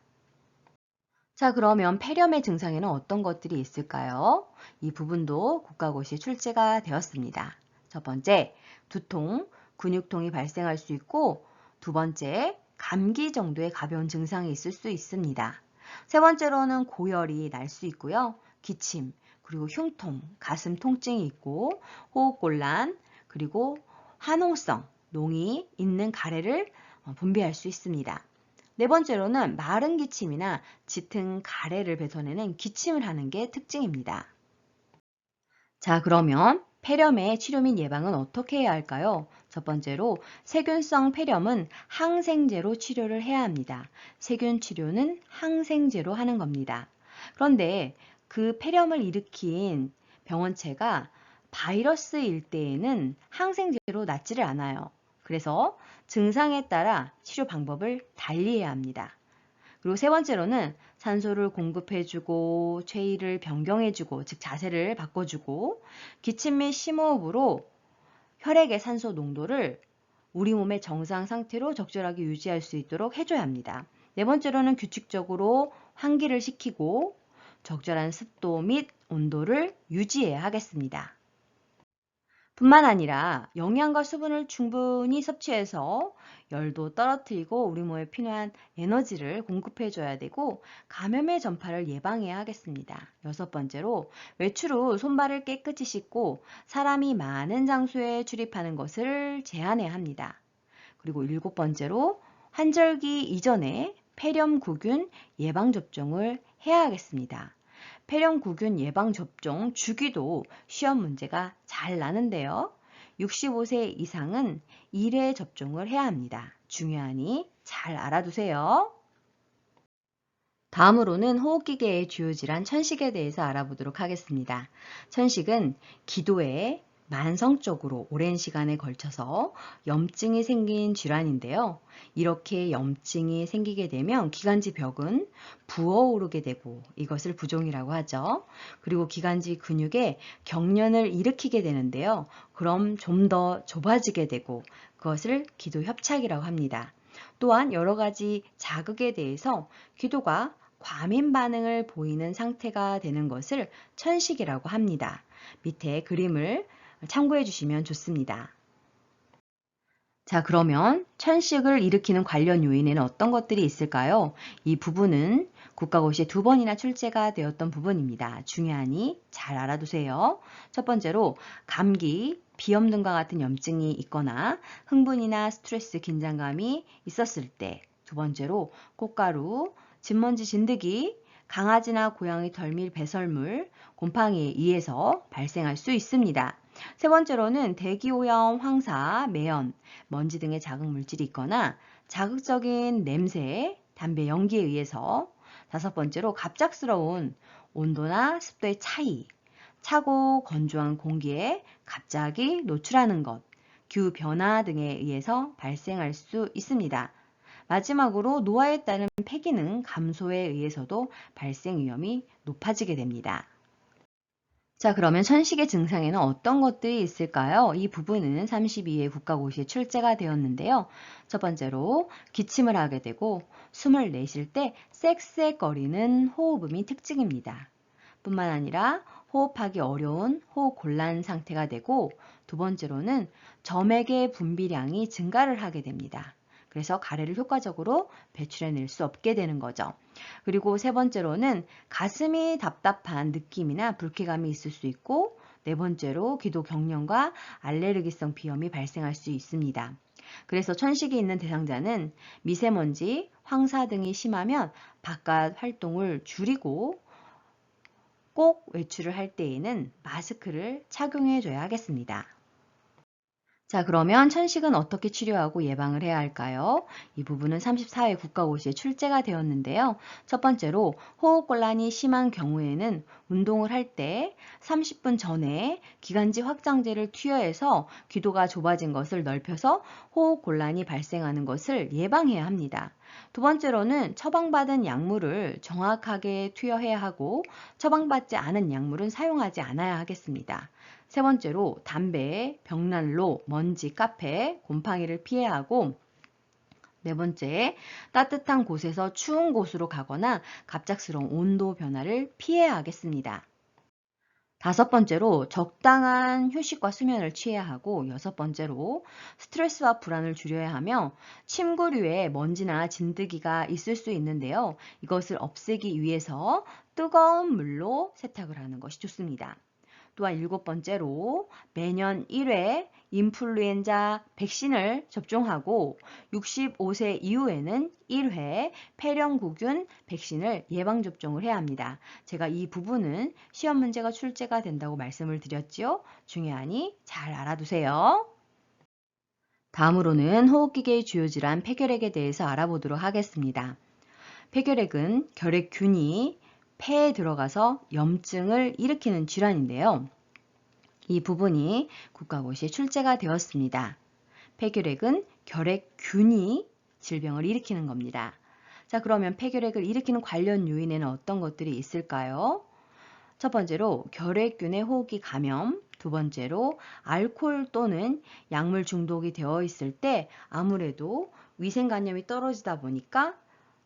자, 그러면 폐렴의 증상에는 어떤 것들이 있을까요? 이 부분도 국가고시에 출제가 되었습니다. 첫 번째, 두통, 근육통이 발생할 수 있고 두 번째, 감기 정도의 가벼운 증상이 있을 수 있습니다. 세 번째로는 고열이 날 수 있고요. 기침, 그리고 흉통, 가슴 통증이 있고 호흡곤란, 그리고 화농성, 농이 있는 가래를 분비할 수 있습니다. 네 번째로는 마른 기침이나 짙은 가래를 뱉어내는 기침을 하는 게 특징입니다. 자, 그러면 폐렴의 치료 및 예방은 어떻게 해야 할까요? 첫 번째로 세균성 폐렴은 항생제로 치료를 해야 합니다. 세균 치료는 항생제로 하는 겁니다. 그런데 그 폐렴을 일으킨 병원체가 바이러스일 때에는 항생제로 낫지를 않아요. 그래서 증상에 따라 치료 방법을 달리해야 합니다. 그리고 세 번째로는 산소를 공급해주고 체위를 변경해주고 즉 자세를 바꿔주고 기침 및 심호흡으로 혈액의 산소 농도를 우리 몸의 정상 상태로 적절하게 유지할 수 있도록 해줘야 합니다. 네 번째로는 규칙적으로 환기를 시키고 적절한 습도 및 온도를 유지해야 하겠습니다. 뿐만 아니라 영양과 수분을 충분히 섭취해서 열도 떨어뜨리고 우리 몸에 필요한 에너지를 공급해 줘야 되고 감염의 전파를 예방해야 하겠습니다. 여섯 번째로 외출 후 손발을 깨끗이 씻고 사람이 많은 장소에 출입하는 것을 제한해야 합니다. 그리고 일곱 번째로 환절기 이전에 폐렴구균 예방접종을 해야 하겠습니다. 폐렴구균 예방접종 주기도 시험 문제가 잘 나는데요. 65세 이상은 1회 접종을 해야 합니다. 중요하니 잘 알아두세요. 다음으로는 호흡기계의 주요 질환 천식에 대해서 알아보도록 하겠습니다. 천식은 기도에 만성적으로 오랜 시간에 걸쳐서 염증이 생긴 질환인데요. 이렇게 염증이 생기게 되면 기관지 벽은 부어오르게 되고 이것을 부종이라고 하죠. 그리고 기관지 근육에 경련을 일으키게 되는데요. 그럼 좀 더 좁아지게 되고 그것을 기도협착이라고 합니다. 또한 여러 가지 자극에 대해서 기도가 과민 반응을 보이는 상태가 되는 것을 천식이라고 합니다. 밑에 그림을 참고해 주시면 좋습니다. 자, 그러면 천식을 일으키는 관련 요인에는 어떤 것들이 있을까요? 이 부분은 국가고시에 2번이나 출제가 되었던 부분입니다. 중요하니 잘 알아두세요. 첫 번째로 감기, 비염 등과 같은 염증이 있거나 흥분이나 스트레스, 긴장감이 있었을 때, 두 번째로 꽃가루, 진먼지 진드기, 강아지나 고양이 덜밀 배설물, 곰팡이에 의해서 발생할 수 있습니다. 세 번째로는 대기오염, 황사, 매연, 먼지 등의 자극 물질이 있거나 자극적인 냄새, 담배 연기에 의해서. 다섯 번째로 갑작스러운 온도나 습도의 차이, 차고 건조한 공기에 갑자기 노출하는 것, 기후 변화 등에 의해서 발생할 수 있습니다. 마지막으로 노화에 따른 폐기능 감소에 의해서도 발생 위험이 높아지게 됩니다. 자, 그러면 천식의 증상에는 어떤 것들이 있을까요? 이 부분은 32회 국가고시에 출제가 되었는데요. 첫 번째로 기침을 하게 되고 숨을 내쉴 때 쌕쌕거리는 호흡음이 특징입니다. 뿐만 아니라 호흡하기 어려운 호흡 곤란 상태가 되고 두 번째로는 점액의 분비량이 증가를 하게 됩니다. 그래서 가래를 효과적으로 배출해낼 수 없게 되는 거죠. 그리고 세 번째로는 가슴이 답답한 느낌이나 불쾌감이 있을 수 있고 네 번째로 기도 경련과 알레르기성 비염이 발생할 수 있습니다. 그래서 천식이 있는 대상자는 미세먼지, 황사 등이 심하면 바깥 활동을 줄이고 꼭 외출을 할 때에는 마스크를 착용해 줘야 하겠습니다. 자, 그러면 천식은 어떻게 치료하고 예방을 해야 할까요? 이 부분은 34회 국가고시에 출제가 되었는데요. 첫 번째로 호흡곤란이 심한 경우에는 운동을 할 때 30분 전에 기관지 확장제를 투여해서 기도가 좁아진 것을 넓혀서 호흡곤란이 발생하는 것을 예방해야 합니다. 두 번째로는 처방받은 약물을 정확하게 투여해야 하고 처방받지 않은 약물은 사용하지 않아야 하겠습니다. 세 번째로 담배, 벽난로, 먼지, 카페, 곰팡이를 피해야 하고 네 번째, 따뜻한 곳에서 추운 곳으로 가거나 갑작스러운 온도 변화를 피해야 하겠습니다. 다섯 번째로 적당한 휴식과 수면을 취해야 하고 여섯 번째로 스트레스와 불안을 줄여야 하며 침구류에 먼지나 진드기가 있을 수 있는데요. 이것을 없애기 위해서 뜨거운 물로 세탁을 하는 것이 좋습니다. 또한 일곱 번째로 매년 1회 인플루엔자 백신을 접종하고 65세 이후에는 1회 폐렴구균 백신을 예방접종을 해야 합니다. 제가 이 부분은 시험 문제가 출제가 된다고 말씀을 드렸지요. 중요하니 잘 알아두세요. 다음으로는 호흡기계의 주요 질환 폐결핵에 대해서 알아보도록 하겠습니다. 폐결핵은 결핵균이 폐에 들어가서 염증을 일으키는 질환인데요. 이 부분이 국가고시에 출제가 되었습니다. 폐결핵은 결핵균이 질병을 일으키는 겁니다. 자, 그러면 폐결핵을 일으키는 관련 요인에는 어떤 것들이 있을까요? 첫 번째로 결핵균의 호흡기 감염, 두 번째로 알코올 또는 약물 중독이 되어 있을 때 아무래도 위생관념이 떨어지다 보니까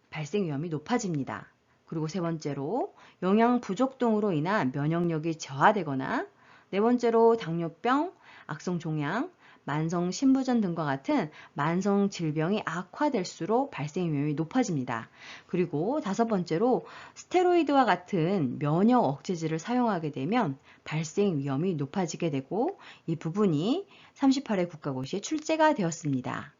발생 위험이 높아집니다. 그리고 세 번째로 영양 부족 등으로 인한 면역력이 저하되거나 네 번째로 당뇨병, 악성종양, 만성 신부전 등과 같은 만성 질병이 악화될수록 발생 위험이 높아집니다. 그리고 다섯 번째로 스테로이드와 같은 면역 억제제를 사용하게 되면 발생 위험이 높아지게 되고 이 부분이 38회 국가고시에 출제가 되었습니다.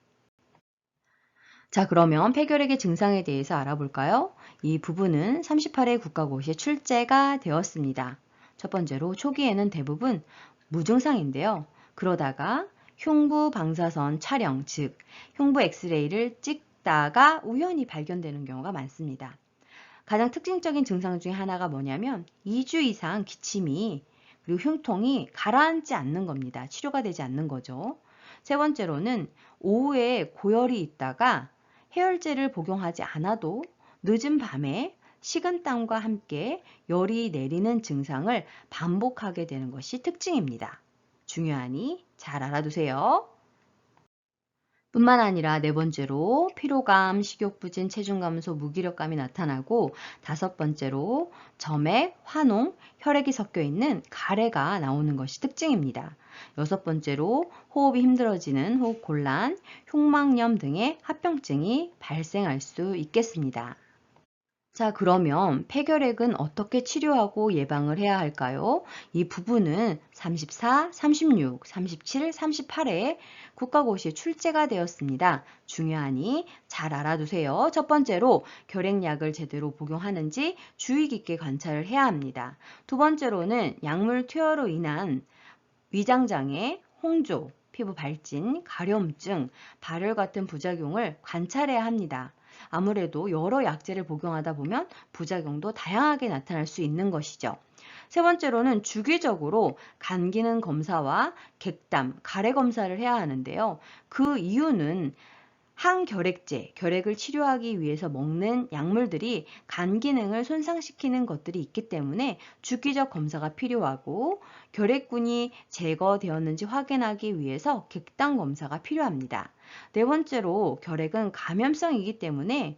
자, 그러면 폐결핵의 증상에 대해서 알아볼까요? 이 부분은 38회 국가고시에 출제가 되었습니다. 첫 번째로 초기에는 대부분 무증상인데요. 그러다가 흉부 방사선 촬영, 즉 흉부 엑스레이를 찍다가 우연히 발견되는 경우가 많습니다. 가장 특징적인 증상 중에 하나가 뭐냐면 2주 이상 기침이 그리고 흉통이 가라앉지 않는 겁니다. 치료가 되지 않는 거죠. 세 번째로는 오후에 고열이 있다가 해열제를 복용하지 않아도 늦은 밤에 식은땀과 함께 열이 내리는 증상을 반복하게 되는 것이 특징입니다. 중요하니 잘 알아두세요. 뿐만 아니라 네 번째로 피로감, 식욕부진, 체중 감소, 무기력감이 나타나고 다섯 번째로 점액, 화농, 혈액이 섞여 있는 가래가 나오는 것이 특징입니다. 여섯 번째로 호흡이 힘들어지는 호흡곤란, 흉막염 등의 합병증이 발생할 수 있겠습니다. 자, 그러면 폐결핵은 어떻게 치료하고 예방을 해야 할까요? 이 부분은 34, 36, 37, 38회 국가고시에 출제가 되었습니다. 중요하니 잘 알아두세요. 첫 번째로 결핵약을 제대로 복용하는지 주의 깊게 관찰을 해야 합니다. 두 번째로는 약물 투여로 인한 위장장애, 홍조, 피부 발진, 가려움증, 발열 같은 부작용을 관찰해야 합니다. 아무래도 여러 약제를 복용하다 보면 부작용도 다양하게 나타날 수 있는 것이죠. 세 번째로는 주기적으로 간 기능 검사와 객담, 가래 검사를 해야 하는데요. 그 이유는 항결핵제, 결핵을 치료하기 위해서 먹는 약물들이 간 기능을 손상시키는 것들이 있기 때문에 주기적 검사가 필요하고 결핵군이 제거되었는지 확인하기 위해서 객당 검사가 필요합니다. 네 번째로 결핵은 감염성이기 때문에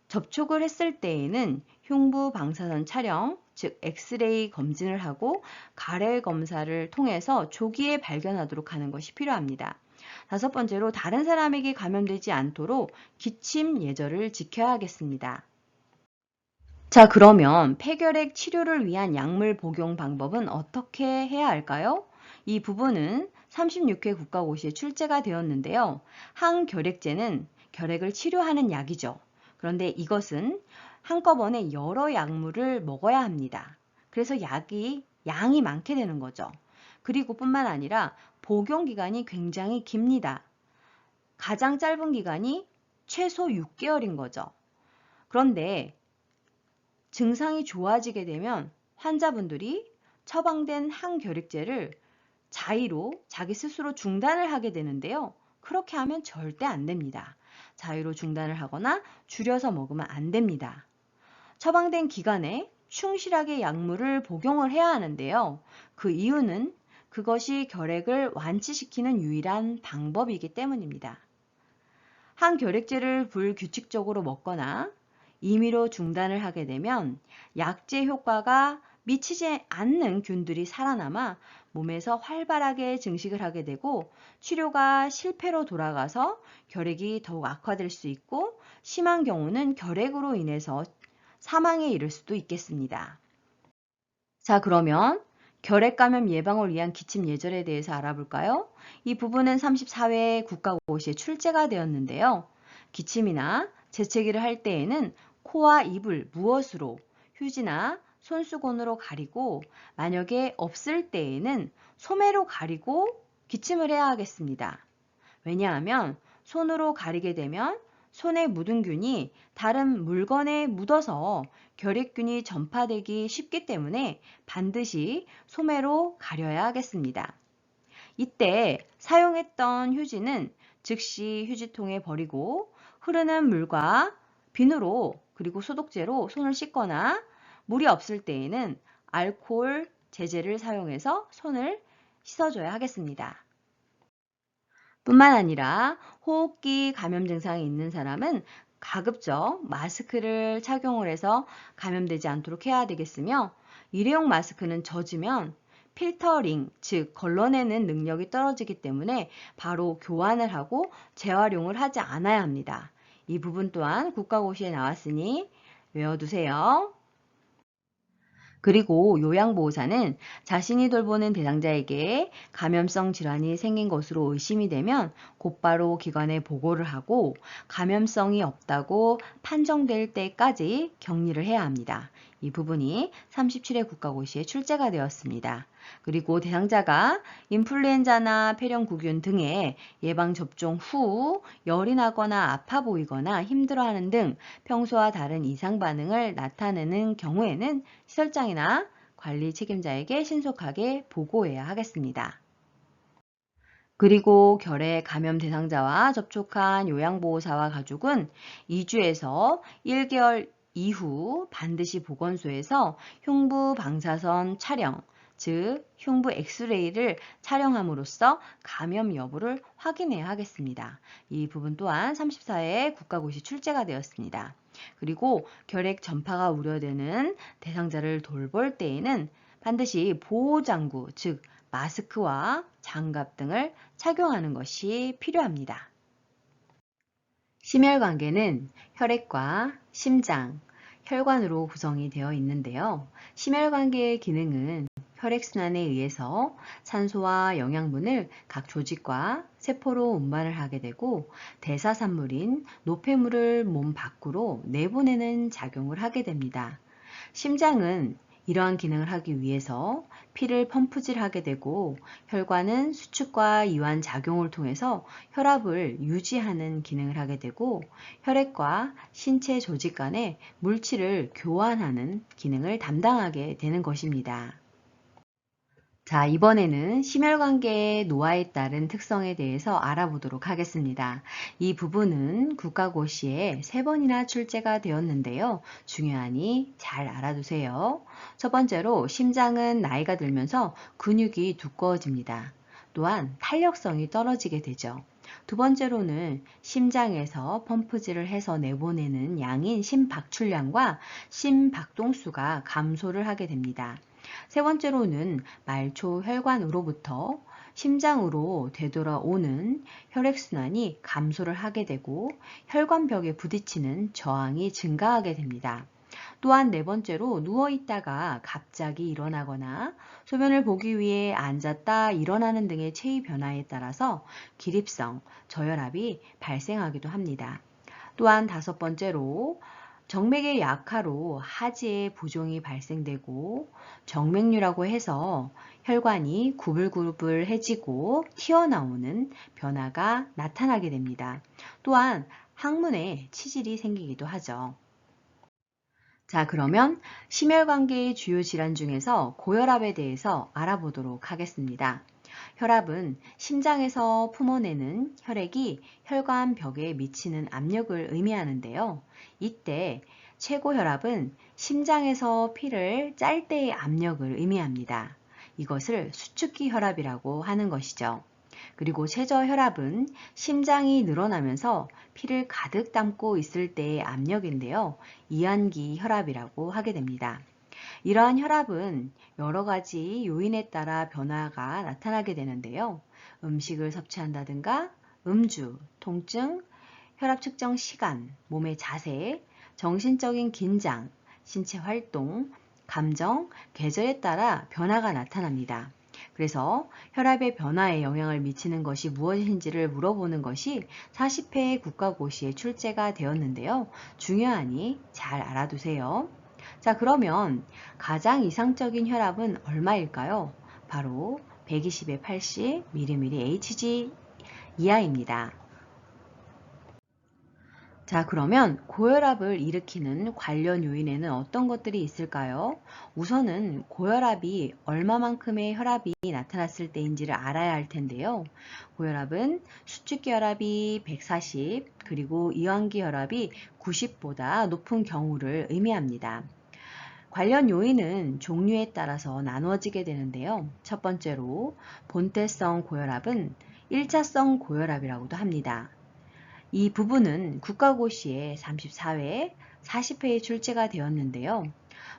접촉을 했을 때에는 흉부 방사선 촬영, 즉 엑스레이 검진을 하고 가래 검사를 통해서 조기에 발견하도록 하는 것이 필요합니다. 다섯 번째로 다른 사람에게 감염되지 않도록 기침 예절을 지켜야 하겠습니다. 자, 그러면 폐결핵 치료를 위한 약물 복용 방법은 어떻게 해야 할까요? 이 부분은 36회 국가고시에 출제가 되었는데요. 항결핵제는 결핵을 치료하는 약이죠. 그런데 이것은 한꺼번에 여러 약물을 먹어야 합니다. 그래서 양이 많게 되는 거죠. 그리고 뿐만 아니라 복용 기간이 굉장히 깁니다. 가장 짧은 기간이 최소 6개월인 거죠. 그런데 증상이 좋아지게 되면 환자분들이 처방된 항결핵제를 자의로 자기 스스로 중단을 하게 되는데요. 그렇게 하면 절대 안 됩니다. 자의로 중단을 하거나 줄여서 먹으면 안 됩니다. 처방된 기간에 충실하게 약물을 복용을 해야 하는데요. 그 이유는 그것이 결핵을 완치시키는 유일한 방법이기 때문입니다. 항결핵제를 불규칙적으로 먹거나 임의로 중단을 하게 되면 약제 효과가 미치지 않는 균들이 살아남아 몸에서 활발하게 증식을 하게 되고 치료가 실패로 돌아가서 결핵이 더욱 악화될 수 있고 심한 경우는 결핵으로 인해서 사망에 이를 수도 있겠습니다. 자, 그러면 결핵 감염 예방을 위한 기침 예절에 대해서 알아볼까요? 이 부분은 34회 국가고시에 출제가 되었는데요. 기침이나 재채기를 할 때에는 코와 입을 무엇으로 휴지나 손수건으로 가리고 만약에 없을 때에는 소매로 가리고 기침을 해야 하겠습니다. 왜냐하면 손으로 가리게 되면 손에 묻은 균이 다른 물건에 묻어서 결핵균이 전파되기 쉽기 때문에 반드시 소매로 가려야 하겠습니다. 이때 사용했던 휴지는 즉시 휴지통에 버리고 흐르는 물과 비누로 그리고 소독제로 손을 씻거나 물이 없을 때에는 알코올 제제를 사용해서 손을 씻어줘야 하겠습니다. 뿐만 아니라 호흡기 감염 증상이 있는 사람은 가급적 마스크를 착용을 해서 감염되지 않도록 해야 되겠으며, 일회용 마스크는 젖으면 필터링, 즉 걸러내는 능력이 떨어지기 때문에 바로 교환을 하고 재활용을 하지 않아야 합니다. 이 부분 또한 국가고시에 나왔으니 외워두세요. 그리고 요양보호사는 자신이 돌보는 대상자에게 감염성 질환이 생긴 것으로 의심이 되면 곧바로 기관에 보고를 하고, 감염성이 없다고 판정될 때까지 격리를 해야 합니다. 이 부분이 37회 국가고시에 출제가 되었습니다. 그리고 대상자가 인플루엔자나 폐렴구균 등의 예방접종 후 열이 나거나 아파 보이거나 힘들어하는 등 평소와 다른 이상 반응을 나타내는 경우에는 시설장이나 관리 책임자에게 신속하게 보고해야 하겠습니다. 그리고 결핵 감염 대상자와 접촉한 요양보호사와 가족은 2주에서 1개월 이후 반드시 보건소에서 흉부 방사선 촬영, 즉 흉부 엑스레이를 촬영함으로써 감염 여부를 확인해야 하겠습니다. 이 부분 또한 34회 국가고시 출제가 되었습니다. 그리고 결핵 전파가 우려되는 대상자를 돌볼 때에는 반드시 보호장구, 즉 마스크와 장갑 등을 착용하는 것이 필요합니다. 심혈관계는 혈액과 심장, 혈관으로 구성이 되어 있는데요. 심혈관계의 기능은 혈액순환에 의해서 산소와 영양분을 각 조직과 세포로 운반을 하게 되고, 대사산물인 노폐물을 몸 밖으로 내보내는 작용을 하게 됩니다. 심장은 이러한 기능을 하기 위해서 피를 펌프질하게 되고, 혈관은 수축과 이완 작용을 통해서 혈압을 유지하는 기능을 하게 되고, 혈액과 신체 조직 간의 물질을 교환하는 기능을 담당하게 되는 것입니다. 자, 이번에는 심혈관계의 노화에 따른 특성에 대해서 알아보도록 하겠습니다. 이 부분은 국가고시에 3번이나 출제가 되었는데요. 중요하니 잘 알아두세요. 첫 번째로 심장은 나이가 들면서 근육이 두꺼워집니다. 또한 탄력성이 떨어지게 되죠. 두 번째로는 심장에서 펌프질을 해서 내보내는 양인 심박출량과 심박동수가 감소를 하게 됩니다. 세 번째로는 말초 혈관으로부터 심장으로 되돌아오는 혈액순환이 감소를 하게 되고, 혈관벽에 부딪히는 저항이 증가하게 됩니다. 또한 네 번째로 누워있다가 갑자기 일어나거나 소변을 보기 위해 앉았다 일어나는 등의 체위 변화에 따라서 기립성, 저혈압이 발생하기도 합니다. 또한 다섯 번째로 정맥의 약화로 하지에 부종이 발생되고, 정맥류라고 해서 혈관이 구불구불해지고 튀어나오는 변화가 나타나게 됩니다. 또한 항문에 치질이 생기기도 하죠. 자, 그러면 심혈관계의 주요 질환 중에서 고혈압에 대해서 알아보도록 하겠습니다. 혈압은 심장에서 품어내는 혈액이 혈관벽에 미치는 압력을 의미하는데요. 이때 최고 혈압은 심장에서 피를 짤 때의 압력을 의미합니다. 이것을 수축기 혈압이라고 하는 것이죠. 그리고 최저 혈압은 심장이 늘어나면서 피를 가득 담고 있을 때의 압력인데요. 이완기 혈압이라고 하게 됩니다. 이러한 혈압은 여러 가지 요인에 따라 변화가 나타나게 되는데요. 음식을 섭취한다든가, 음주, 통증, 혈압 측정 시간, 몸의 자세, 정신적인 긴장, 신체 활동, 감정, 계절에 따라 변화가 나타납니다. 그래서 혈압의 변화에 영향을 미치는 것이 무엇인지를 물어보는 것이 40회 국가고시에 출제가 되었는데요. 중요하니 잘 알아두세요. 자, 그러면 가장 이상적인 혈압은 얼마일까요? 바로 120에 80 mmHg 이하입니다. 자, 그러면 고혈압을 일으키는 관련 요인에는 어떤 것들이 있을까요? 우선은 고혈압이 얼마만큼의 혈압이 나타났을 때인지를 알아야 할 텐데요. 고혈압은 수축기 혈압이 140, 그리고 이완기 혈압이 90보다 높은 경우를 의미합니다. 관련 요인은 종류에 따라서 나누어지게 되는데요. 첫 번째로 본태성 고혈압은 1차성 고혈압이라고도 합니다. 이 부분은 국가고시에 34회, 40회에 출제가 되었는데요.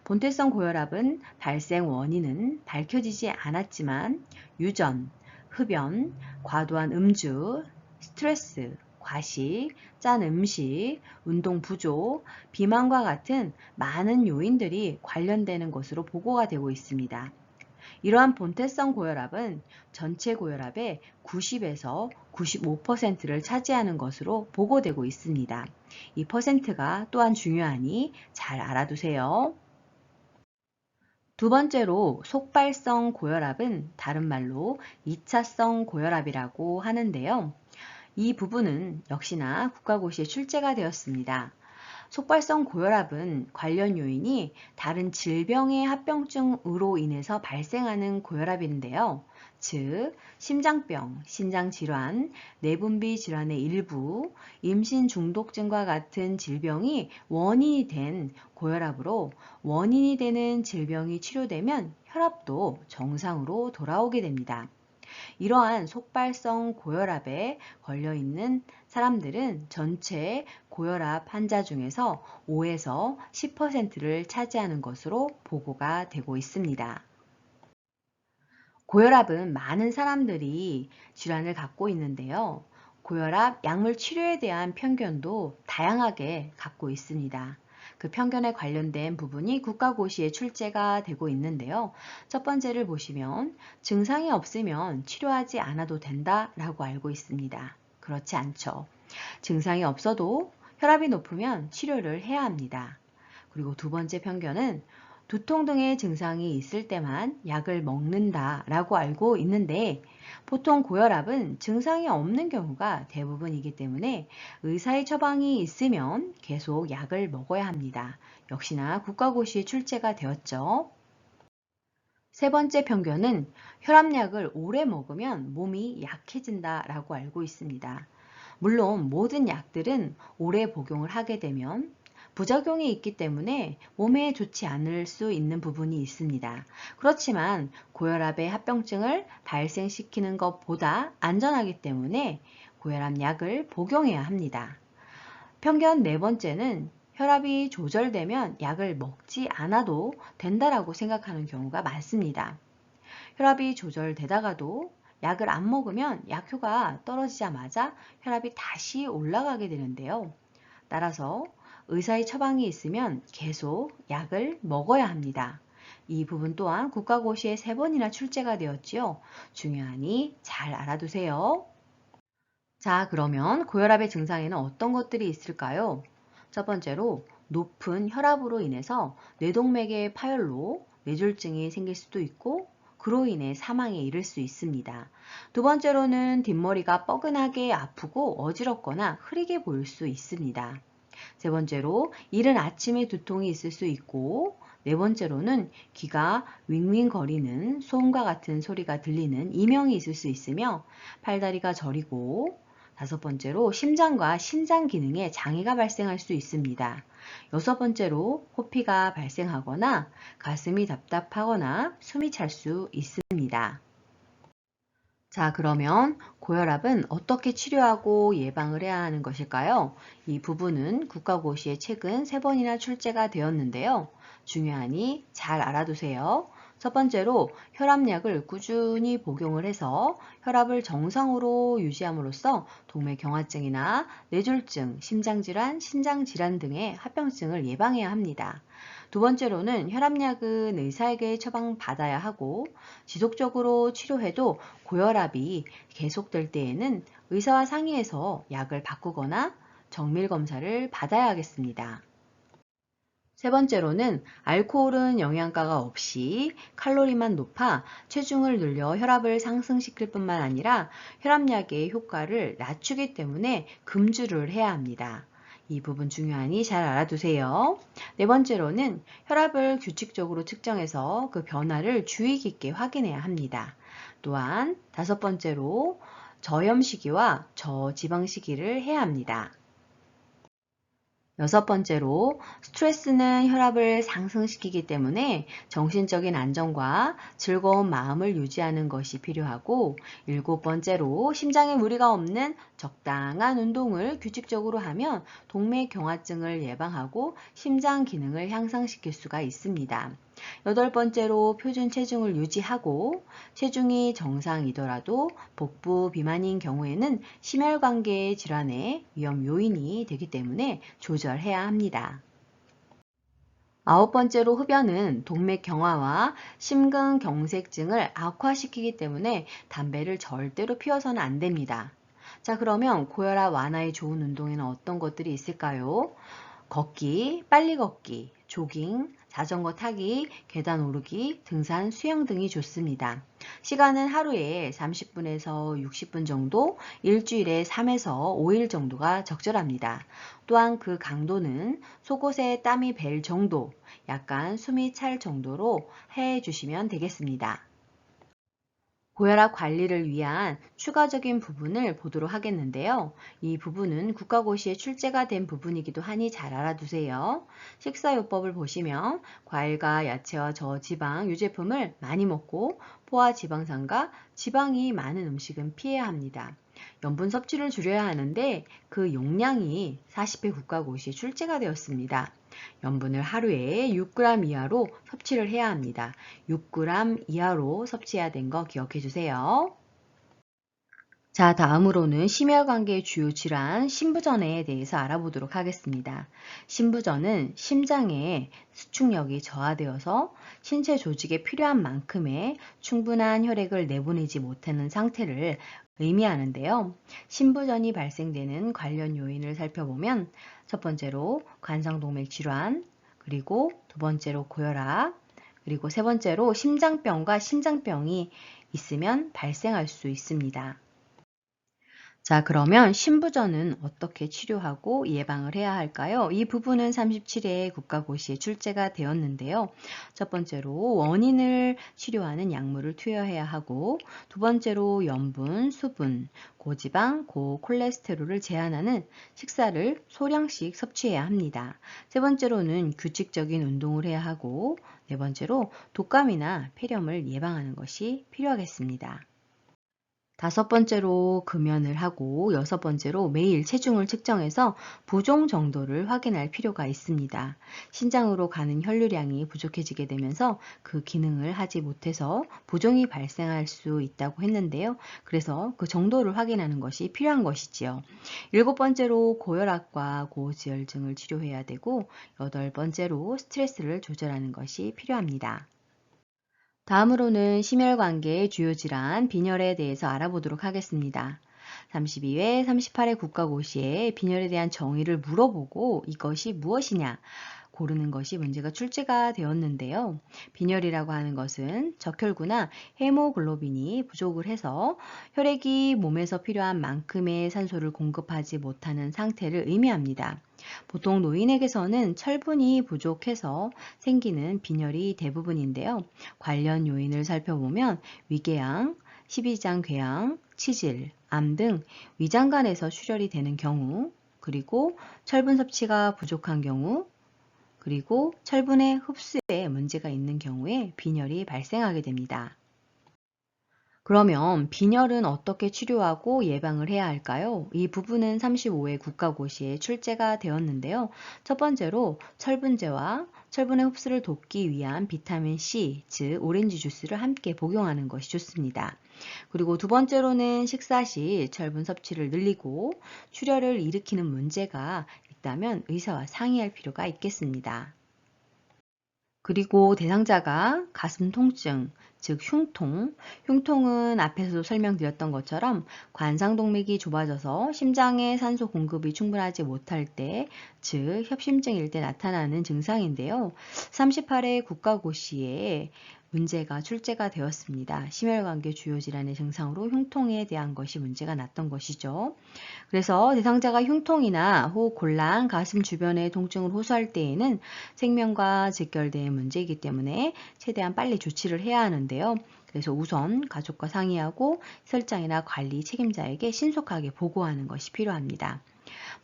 본태성 고혈압은 발생 원인은 밝혀지지 않았지만 유전, 흡연, 과도한 음주, 스트레스, 과식, 짠 음식, 운동 부족, 비만과 같은 많은 요인들이 관련되는 것으로 보고가 되고 있습니다. 이러한 본태성 고혈압은 전체 고혈압의 90에서 95%를 차지하는 것으로 보고되고 있습니다. 이 퍼센트가 또한 중요하니 잘 알아두세요. 두 번째로 속발성 고혈압은 다른 말로 2차성 고혈압이라고 하는데요. 이 부분은 역시나 국가고시에 출제가 되었습니다. 속발성 고혈압은 관련 요인이 다른 질병의 합병증으로 인해서 발생하는 고혈압인데요. 즉, 심장병, 신장질환, 내분비 질환의 일부, 임신 중독증과 같은 질병이 원인이 된 고혈압으로 원인이 되는 질병이 치료되면 혈압도 정상으로 돌아오게 됩니다. 이러한 속발성 고혈압에 걸려 있는 사람들은 전체 고혈압 환자 중에서 5에서 10%를 차지하는 것으로 보고가 되고 있습니다. 고혈압은 많은 사람들이 질환을 갖고 있는데요. 고혈압 약물 치료에 대한 편견도 다양하게 갖고 있습니다. 그 편견에 관련된 부분이 국가고시에 출제가 되고 있는데요. 첫 번째를 보시면 증상이 없으면 치료하지 않아도 된다라고 알고 있습니다. 그렇지 않죠. 증상이 없어도 혈압이 높으면 치료를 해야 합니다. 그리고 두 번째 편견은 두통 등의 증상이 있을 때만 약을 먹는다라고 알고 있는데 보통 고혈압은 증상이 없는 경우가 대부분이기 때문에 의사의 처방이 있으면 계속 약을 먹어야 합니다. 역시나 국가고시에 출제가 되었죠. 세 번째 편견은 혈압약을 오래 먹으면 몸이 약해진다라고 알고 있습니다. 물론 모든 약들은 오래 복용을 하게 되면 부작용이 있기 때문에 몸에 좋지 않을 수 있는 부분이 있습니다. 그렇지만 고혈압의 합병증을 발생시키는 것보다 안전하기 때문에 고혈압 약을 복용해야 합니다. 편견 네 번째는 혈압이 조절되면 약을 먹지 않아도 된다라고 생각하는 경우가 많습니다. 혈압이 조절되다가도 약을 안 먹으면 약효가 떨어지자마자 혈압이 다시 올라가게 되는데요. 따라서 의사의 처방이 있으면 계속 약을 먹어야 합니다. 이 부분 또한 국가고시에 3번이나 출제가 되었지요. 중요하니 잘 알아두세요. 자, 그러면 고혈압의 증상에는 어떤 것들이 있을까요? 첫 번째로 높은 혈압으로 인해서 뇌동맥의 파열로 뇌졸중이 생길 수도 있고 그로 인해 사망에 이를 수 있습니다. 두 번째로는 뒷머리가 뻐근하게 아프고 어지럽거나 흐리게 보일 수 있습니다. 세 번째로 이른 아침에 두통이 있을 수 있고 네 번째로는 귀가 윙윙거리는 소음과 같은 소리가 들리는 이명이 있을 수 있으며 팔다리가 저리고 다섯 번째로 심장과 신장 기능에 장애가 발생할 수 있습니다. 여섯 번째로 호피가 발생하거나 가슴이 답답하거나 숨이 찰 수 있습니다. 자, 그러면 고혈압은 어떻게 치료하고 예방을 해야 하는 것일까요? 이 부분은 국가고시에 최근 3번이나 출제가 되었는데요. 중요하니 잘 알아두세요. 첫 번째로 혈압약을 꾸준히 복용을 해서 혈압을 정상으로 유지함으로써 동맥경화증이나 뇌졸중, 심장질환, 신장질환 등의 합병증을 예방해야 합니다. 두 번째로는 혈압약은 의사에게 처방받아야 하고 지속적으로 치료해도 고혈압이 계속될 때에는 의사와 상의해서 약을 바꾸거나 정밀 검사를 받아야 하겠습니다. 세 번째로는 알코올은 영양가가 없이 칼로리만 높아 체중을 늘려 혈압을 상승시킬 뿐만 아니라 혈압약의 효과를 낮추기 때문에 금주를 해야 합니다. 이 부분 중요하니 잘 알아두세요. 네 번째로는 혈압을 규칙적으로 측정해서 그 변화를 주의 깊게 확인해야 합니다. 또한 다섯 번째로 저염 시기와 저지방 시기를 해야 합니다. 여섯 번째로 스트레스는 혈압을 상승시키기 때문에 정신적인 안정과 즐거운 마음을 유지하는 것이 필요하고, 일곱 번째로 심장에 무리가 없는 적당한 운동을 규칙적으로 하면 동맥경화증을 예방하고 심장 기능을 향상시킬 수가 있습니다. 여덟 번째로 표준 체중을 유지하고, 체중이 정상이더라도 복부 비만인 경우에는 심혈관계 질환의 위험 요인이 되기 때문에 조절해야 합니다. 아홉 번째로 흡연은 동맥경화와 심근경색증을 악화시키기 때문에 담배를 절대로 피워서는 안 됩니다. 자, 그러면 고혈압 완화에 좋은 운동에는 어떤 것들이 있을까요? 걷기, 빨리 걷기, 조깅, 자전거 타기, 계단 오르기, 등산, 수영 등이 좋습니다. 시간은 하루에 30분에서 60분 정도, 일주일에 3에서 5일 정도가 적절합니다. 또한 그 강도는 속옷에 땀이 벨 정도, 약간 숨이 찰 정도로 해 주시면 되겠습니다. 고혈압 관리를 위한 추가적인 부분을 보도록 하겠는데요. 이 부분은 국가고시에 출제가 된 부분이기도 하니 잘 알아두세요. 식사요법을 보시면 과일과 야채와 저지방 유제품을 많이 먹고 포화지방산과 지방이 많은 음식은 피해야 합니다. 염분 섭취를 줄여야 하는데 그 용량이 40회 국가고시에 출제가 되었습니다. 염분을 하루에 6g 이하로 섭취를 해야 합니다. 6g 이하로 섭취해야 된 거 기억해 주세요. 자, 다음으로는 심혈관계의 주요 질환, 심부전에 대해서 알아보도록 하겠습니다. 심부전은 심장의 수축력이 저하되어서 신체 조직에 필요한 만큼의 충분한 혈액을 내보내지 못하는 상태를 의미하는데요. 심부전이 발생되는 관련 요인을 살펴보면 첫 번째로 관상동맥 질환, 그리고 두 번째로 고혈압, 그리고 세 번째로 심장병과 심장병이 있으면 발생할 수 있습니다. 자, 그러면 심부전은 어떻게 치료하고 예방을 해야 할까요? 이 부분은 37회 국가고시에 출제가 되었는데요. 첫 번째로 원인을 치료하는 약물을 투여해야 하고, 두 번째로 염분, 수분, 고지방, 고콜레스테롤을 제한하는 식사를 소량씩 섭취해야 합니다. 세 번째로는 규칙적인 운동을 해야 하고, 네 번째로 독감이나 폐렴을 예방하는 것이 필요하겠습니다. 다섯 번째로 금연을 하고 여섯 번째로 매일 체중을 측정해서 부종 정도를 확인할 필요가 있습니다. 신장으로 가는 혈류량이 부족해지게 되면서 그 기능을 하지 못해서 부종이 발생할 수 있다고 했는데요. 그래서 그 정도를 확인하는 것이 필요한 것이지요. 일곱 번째로 고혈압과 고지혈증을 치료해야 되고, 여덟 번째로 스트레스를 조절하는 것이 필요합니다. 다음으로는 심혈관계의 주요 질환, 빈혈에 대해서 알아보도록 하겠습니다. 32회, 38회 국가고시에 빈혈에 대한 정의를 물어보고 이것이 무엇이냐 고르는 것이 문제가 출제가 되었는데요. 빈혈이라고 하는 것은 적혈구나 헤모글로빈이 부족을 해서 혈액이 몸에서 필요한 만큼의 산소를 공급하지 못하는 상태를 의미합니다. 보통 노인에게서는 철분이 부족해서 생기는 빈혈이 대부분인데요. 관련 요인을 살펴보면 위궤양, 십이장 궤양, 치질, 암 등 위장관에서 출혈이 되는 경우, 그리고 철분 섭취가 부족한 경우, 그리고 철분의 흡수에 문제가 있는 경우에 빈혈이 발생하게 됩니다. 그러면 빈혈은 어떻게 치료하고 예방을 해야 할까요? 이 부분은 35회 국가고시에 출제가 되었는데요. 첫 번째로 철분제와 철분의 흡수를 돕기 위한 비타민 C, 즉 오렌지 주스를 함께 복용하는 것이 좋습니다. 그리고 두 번째로는 식사 시 철분 섭취를 늘리고 출혈을 일으키는 문제가 있다면 의사와 상의할 필요가 있겠습니다. 그리고 대상자가 가슴 통증, 즉 흉통. 흉통은 앞에서도 설명드렸던 것처럼 관상동맥이 좁아져서 심장에 산소 공급이 충분하지 못할 때, 즉 협심증일 때 나타나는 증상인데요. 38회 국가고시에 문제가 출제가 되었습니다. 심혈관계 주요 질환의 증상으로 흉통에 대한 것이 문제가 났던 것이죠. 그래서 대상자가 흉통이나 호흡 곤란, 가슴 주변의 통증을 호소할 때에는 생명과 직결된 문제이기 때문에 최대한 빨리 조치를 해야 하는데요. 그래서 우선 가족과 상의하고 설장이나 관리 책임자에게 신속하게 보고하는 것이 필요합니다.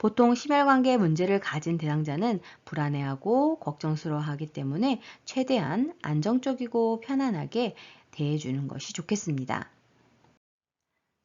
보통 심혈관계 문제를 가진 대상자는 불안해하고 걱정스러워하기 때문에 최대한 안정적이고 편안하게 대해주는 것이 좋겠습니다.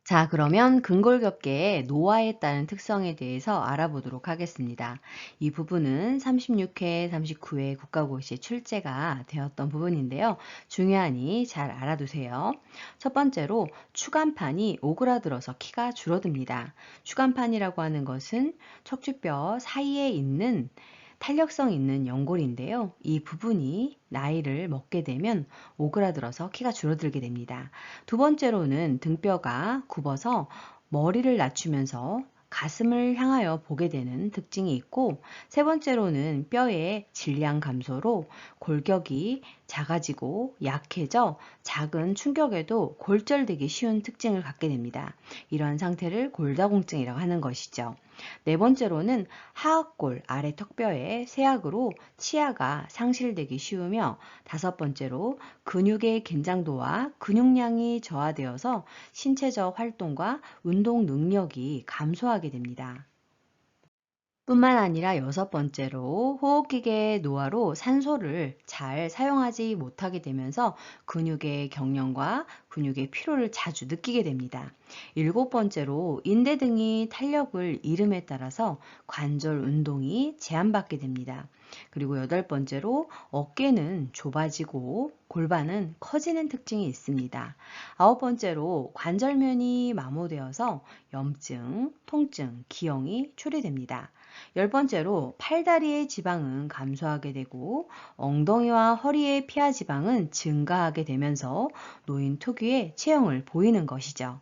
자, 그러면 근골격계의 노화에 따른 특성에 대해서 알아보도록 하겠습니다. 이 부분은 36회, 39회 국가고시에 출제가 되었던 부분인데요. 중요하니 잘 알아두세요. 첫 번째로 추간판이 오그라들어서 키가 줄어듭니다. 추간판이라고 하는 것은 척추뼈 사이에 있는 탄력성 있는 연골인데요. 이 부분이 나이를 먹게 되면 오그라들어서 키가 줄어들게 됩니다. 두 번째로는 등뼈가 굽어서 머리를 낮추면서 가슴을 향하여 보게 되는 특징이 있고, 세 번째로는 뼈의 질량 감소로 골격이 작아지고 약해져 작은 충격에도 골절되기 쉬운 특징을 갖게 됩니다. 이러한 상태를 골다공증이라고 하는 것이죠. 네 번째로는 하악골 아래 턱뼈의 쇠약으로 치아가 상실되기 쉬우며, 다섯 번째로 근육의 긴장도와 근육량이 저하되어서 신체적 활동과 운동 능력이 감소하게 됩니다. 뿐만 아니라 여섯 번째로 호흡기계 노화로 산소를 잘 사용하지 못하게 되면서 근육의 경련과 근육의 피로를 자주 느끼게 됩니다. 일곱 번째로 인대 등이 탄력을 잃음에 따라서 관절 운동이 제한받게 됩니다. 그리고 여덟 번째로 어깨는 좁아지고 골반은 커지는 특징이 있습니다. 아홉 번째로 관절면이 마모되어서 염증, 통증, 기형이 초래됩니다. 열 번째로 팔다리의 지방은 감소하게 되고 엉덩이와 허리의 피하 지방은 증가하게 되면서 노인 특유의 체형을 보이는 것이죠.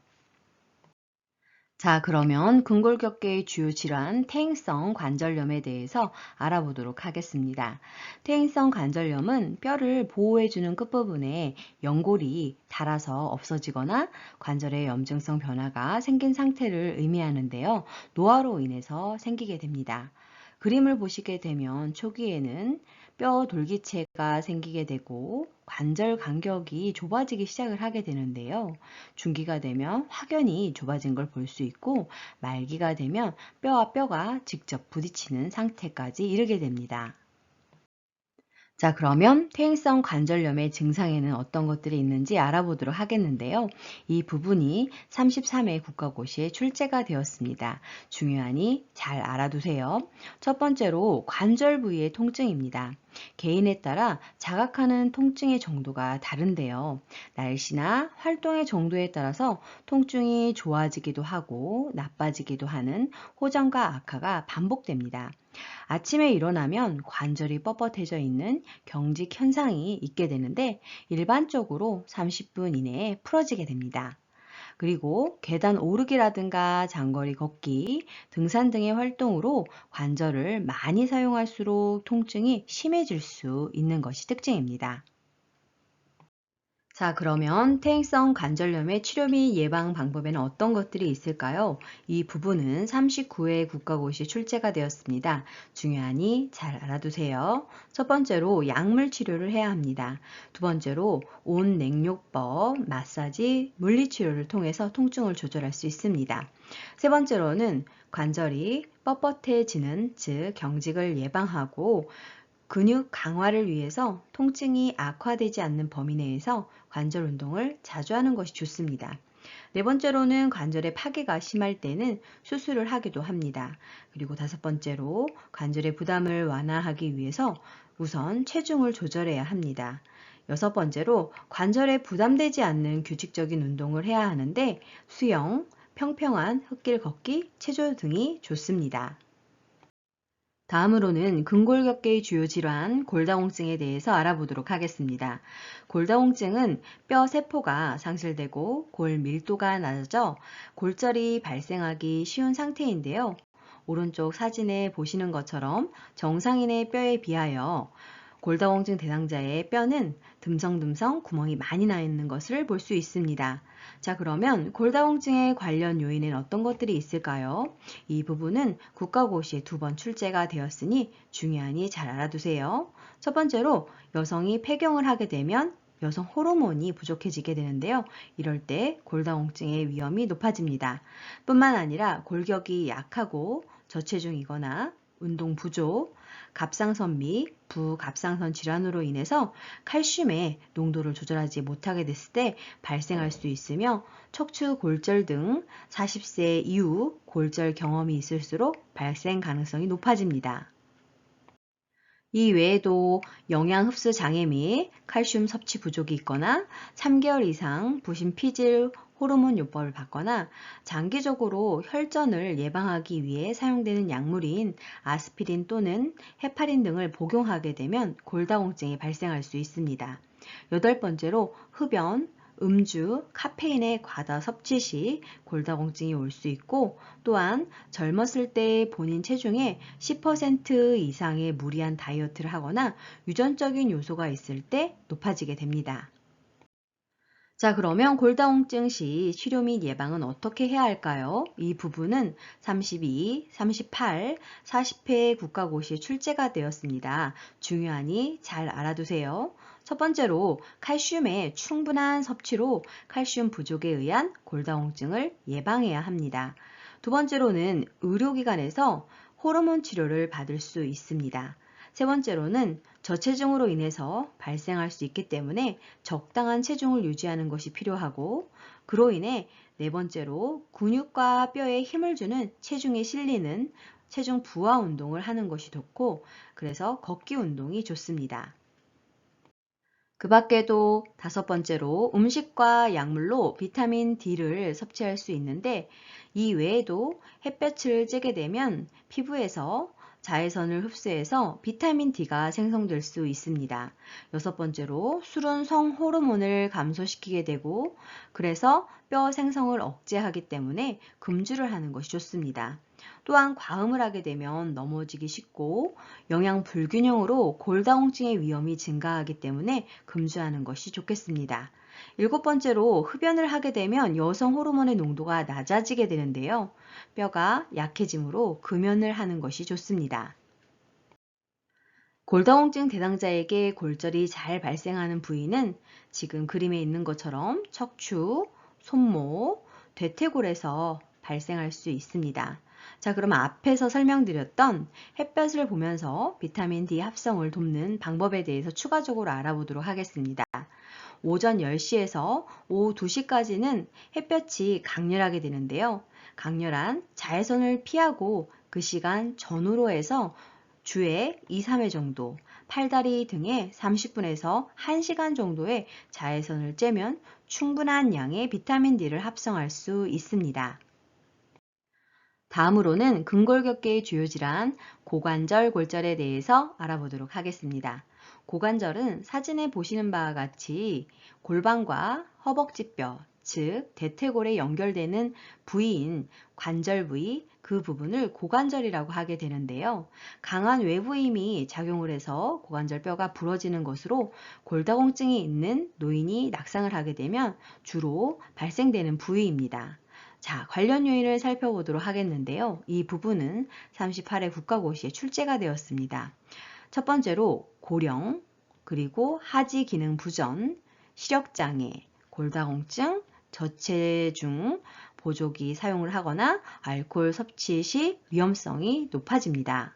자, 그러면 근골격계의 주요 질환 퇴행성 관절염에 대해서 알아보도록 하겠습니다. 퇴행성 관절염은 뼈를 보호해주는 끝부분에 연골이 닳아서 없어지거나 관절의 염증성 변화가 생긴 상태를 의미하는데요. 노화로 인해서 생기게 됩니다. 그림을 보시게 되면 초기에는 뼈 돌기체가 생기게 되고 관절 간격이 좁아지기 시작을 하게 되는데요. 중기가 되면 확연히 좁아진 걸 볼 수 있고, 말기가 되면 뼈와 뼈가 직접 부딪히는 상태까지 이르게 됩니다. 자, 그러면 퇴행성 관절염의 증상에는 어떤 것들이 있는지 알아보도록 하겠는데요. 이 부분이 33회 국가고시에 출제가 되었습니다. 중요하니 잘 알아두세요. 첫 번째로 관절 부위의 통증입니다. 개인에 따라 자각하는 통증의 정도가 다른데요. 날씨나 활동의 정도에 따라서 통증이 좋아지기도 하고 나빠지기도 하는 호전과 악화가 반복됩니다. 아침에 일어나면 관절이 뻣뻣해져 있는 경직 현상이 있게 되는데, 일반적으로 30분 이내에 풀어지게 됩니다. 그리고 계단 오르기라든가 장거리 걷기, 등산 등의 활동으로 관절을 많이 사용할수록 통증이 심해질 수 있는 것이 특징입니다. 자, 그러면 퇴행성 관절염의 치료 및 예방 방법에는 어떤 것들이 있을까요? 이 부분은 39회 국가고시에 출제가 되었습니다. 중요하니 잘 알아두세요. 첫 번째로 약물 치료를 해야 합니다. 두 번째로 온냉요법, 마사지, 물리치료를 통해서 통증을 조절할 수 있습니다. 세 번째로는 관절이 뻣뻣해지는, 즉 경직을 예방하고 근육 강화를 위해서 통증이 악화되지 않는 범위 내에서 관절 운동을 자주 하는 것이 좋습니다. 네 번째로는 관절의 파괴가 심할 때는 수술을 하기도 합니다. 그리고 다섯 번째로 관절의 부담을 완화하기 위해서 우선 체중을 조절해야 합니다. 여섯 번째로 관절에 부담되지 않는 규칙적인 운동을 해야 하는데 수영, 평평한 흙길 걷기, 체조 등이 좋습니다. 다음으로는 근골격계의 주요 질환, 골다공증에 대해서 알아보도록 하겠습니다. 골다공증은 뼈 세포가 상실되고 골 밀도가 낮아져 골절이 발생하기 쉬운 상태인데요. 오른쪽 사진에 보시는 것처럼 정상인의 뼈에 비하여 골다공증 대상자의 뼈는 듬성듬성 구멍이 많이 나 있는 것을 볼 수 있습니다. 자, 그러면 골다공증의 관련 요인은 어떤 것들이 있을까요? 이 부분은 국가고시에 두 번 출제가 되었으니 중요하니 잘 알아두세요. 첫 번째로 여성이 폐경을 하게 되면 여성 호르몬이 부족해지게 되는데요. 이럴 때 골다공증의 위험이 높아집니다. 뿐만 아니라 골격이 약하고 저체중이거나 운동 부족, 갑상선 및 부갑상선 질환으로 인해서 칼슘의 농도를 조절하지 못하게 됐을 때 발생할 수 있으며 척추 골절 등 40세 이후 골절 경험이 있을수록 발생 가능성이 높아집니다. 이 외에도 영양 흡수 장애 및 칼슘 섭취 부족이 있거나 3개월 이상 부신 피질 호르몬 요법을 받거나 장기적으로 혈전을 예방하기 위해 사용되는 약물인 아스피린 또는 헤파린 등을 복용하게 되면 골다공증이 발생할 수 있습니다. 여덟 번째로 흡연, 음주, 카페인의 과다 섭취 시 골다공증이 올 수 있고 또한 젊었을 때 본인 체중의 10% 이상의 무리한 다이어트를 하거나 유전적인 요소가 있을 때 높아지게 됩니다. 자, 그러면 골다공증 시 치료 및 예방은 어떻게 해야 할까요? 이 부분은 32, 38, 40회 국가고시에 출제가 되었습니다. 중요하니 잘 알아두세요. 첫 번째로 칼슘의 충분한 섭취로 칼슘 부족에 의한 골다공증을 예방해야 합니다. 두 번째로는 의료기관에서 호르몬 치료를 받을 수 있습니다. 세 번째로는 저체중으로 인해서 발생할 수 있기 때문에 적당한 체중을 유지하는 것이 필요하고 그로 인해 네 번째로 근육과 뼈에 힘을 주는 체중에 실리는 체중 부하 운동을 하는 것이 좋고 그래서 걷기 운동이 좋습니다. 그 밖에도 다섯 번째로 음식과 약물로 비타민 D를 섭취할 수 있는데 이 외에도 햇볕을 쬐게 되면 피부에서 자외선을 흡수해서 비타민 D가 생성될 수 있습니다. 여섯 번째로 술은 성호르몬을 감소시키게 되고 그래서 뼈 생성을 억제하기 때문에 금주를 하는 것이 좋습니다. 또한 과음을 하게 되면 넘어지기 쉽고 영양 불균형으로 골다공증의 위험이 증가하기 때문에 금주하는 것이 좋겠습니다. 일곱 번째로 흡연을 하게 되면 여성 호르몬의 농도가 낮아지게 되는데요. 뼈가 약해지므로 금연을 하는 것이 좋습니다. 골다공증 대상자에게 골절이 잘 발생하는 부위는 지금 그림에 있는 것처럼 척추, 손목, 대퇴골에서 발생할 수 있습니다. 자, 그럼 앞에서 설명드렸던 햇볕을 보면서 비타민 D 합성을 돕는 방법에 대해서 추가적으로 알아보도록 하겠습니다. 오전 10시에서 오후 2시까지는 햇볕이 강렬하게 되는데요. 강렬한 자외선을 피하고 그 시간 전후로 해서 주에 2, 3회 정도, 팔다리 등에 30분에서 1시간 정도의 자외선을 쬐면 충분한 양의 비타민 D를 합성할 수 있습니다. 다음으로는 근골격계의 주요 질환, 고관절 골절에 대해서 알아보도록 하겠습니다. 고관절은 사진에 보시는 바와 같이 골반과 허벅지뼈, 즉 대퇴골에 연결되는 부위인 관절 부위, 그 부분을 고관절이라고 하게 되는데요. 강한 외부 힘이 작용을 해서 고관절 뼈가 부러지는 것으로 골다공증이 있는 노인이 낙상을 하게 되면 주로 발생되는 부위입니다. 자, 관련 요인을 살펴보도록 하겠는데요. 이 부분은 38회 국가고시에 출제가 되었습니다. 첫 번째로 고령, 그리고 하지 기능 부전, 시력장애, 골다공증, 저체중, 보조기 사용을 하거나 알코올 섭취 시 위험성이 높아집니다.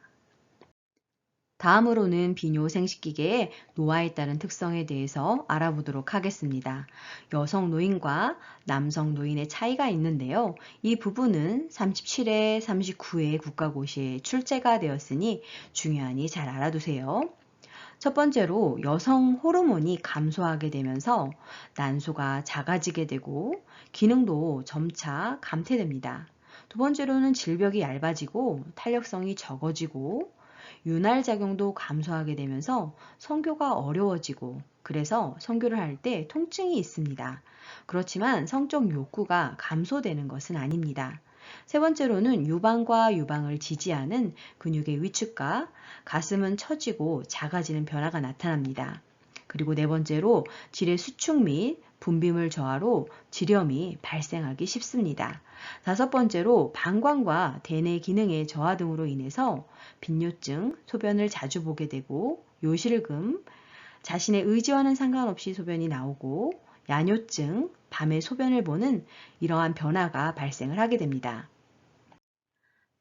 다음으로는 비뇨 생식기계의 노화에 따른 특성에 대해서 알아보도록 하겠습니다. 여성 노인과 남성 노인의 차이가 있는데요. 이 부분은 37회, 39회 국가고시에 출제가 되었으니 중요하니 잘 알아두세요. 첫 번째로 여성 호르몬이 감소하게 되면서 난소가 작아지게 되고 기능도 점차 감퇴됩니다. 두 번째로는 질벽이 얇아지고 탄력성이 적어지고 윤활 작용도 감소하게 되면서 성교가 어려워지고 그래서 성교를 할 때 통증이 있습니다. 그렇지만 성적 욕구가 감소되는 것은 아닙니다. 세 번째로는 유방과 유방을 지지하는 근육의 위축과 가슴은 처지고 작아지는 변화가 나타납니다. 그리고 네 번째로 질의 수축 및 분비물 저하로 지렴이 발생하기 쉽습니다. 다섯 번째로 방광과 대뇌 기능의 저하 등으로 인해서 빈뇨증, 소변을 자주 보게 되고 요실금, 자신의 의지와는 상관없이 소변이 나오고 야뇨증, 밤에 소변을 보는 이러한 변화가 발생을 하게 됩니다.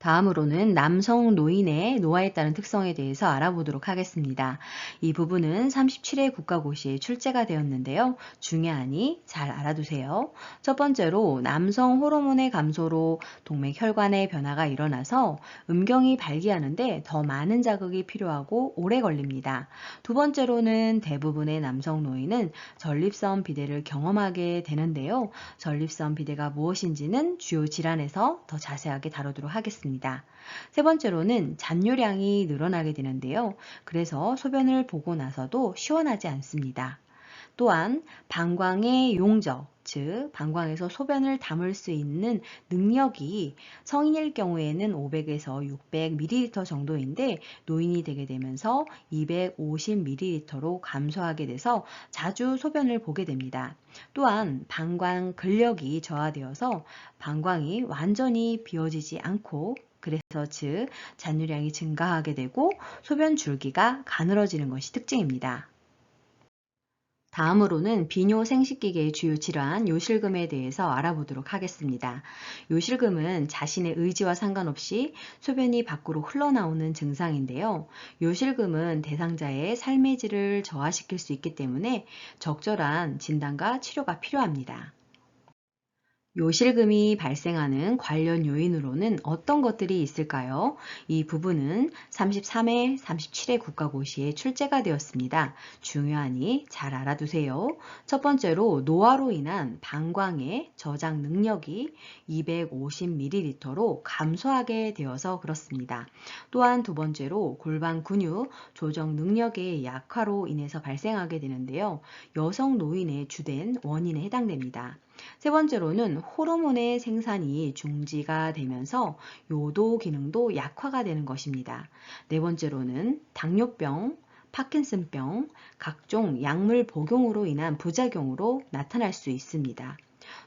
다음으로는 남성 노인의 노화에 따른 특성에 대해서 알아보도록 하겠습니다. 이 부분은 37회 국가고시에 출제가 되었는데요. 중요하니 잘 알아두세요. 첫 번째로 남성 호르몬의 감소로 동맥혈관의 변화가 일어나서 음경이 발기하는데 더 많은 자극이 필요하고 오래 걸립니다. 두 번째로는 대부분의 남성 노인은 전립선 비대를 경험하게 되는데요. 전립선 비대가 무엇인지는 주요 질환에서 더 자세하게 다루도록 하겠습니다. 세 번째로는 잔뇨량이 늘어나게 되는데요. 그래서 소변을 보고 나서도 시원하지 않습니다. 또한 방광의 용적, 즉 방광에서 소변을 담을 수 있는 능력이 성인일 경우에는 500에서 600ml 정도인데 노인이 되게 되면서 250ml로 감소하게 돼서 자주 소변을 보게 됩니다. 또한 방광 근력이 저하되어서 방광이 완전히 비워지지 않고 그래서 즉 잔류량이 증가하게 되고 소변 줄기가 가늘어지는 것이 특징입니다. 다음으로는 비뇨 생식기계의 주요 질환 요실금에 대해서 알아보도록 하겠습니다. 요실금은 자신의 의지와 상관없이 소변이 밖으로 흘러나오는 증상인데요. 요실금은 대상자의 삶의 질을 저하시킬 수 있기 때문에 적절한 진단과 치료가 필요합니다. 요실금이 발생하는 관련 요인으로는 어떤 것들이 있을까요? 이 부분은 33회, 37회 국가고시에 출제가 되었습니다. 중요하니 잘 알아두세요. 첫 번째로 노화로 인한 방광의 저장 능력이 250ml로 감소하게 되어서 그렇습니다. 또한 두 번째로 골반 근육 조정 능력의 약화로 인해서 발생하게 되는데요. 여성 노인의 주된 원인에 해당됩니다. 세 번째로는 호르몬의 생산이 중지가 되면서 요도 기능도 약화가 되는 것입니다. 네 번째로는 당뇨병, 파킨슨병, 각종 약물 복용으로 인한 부작용으로 나타날 수 있습니다.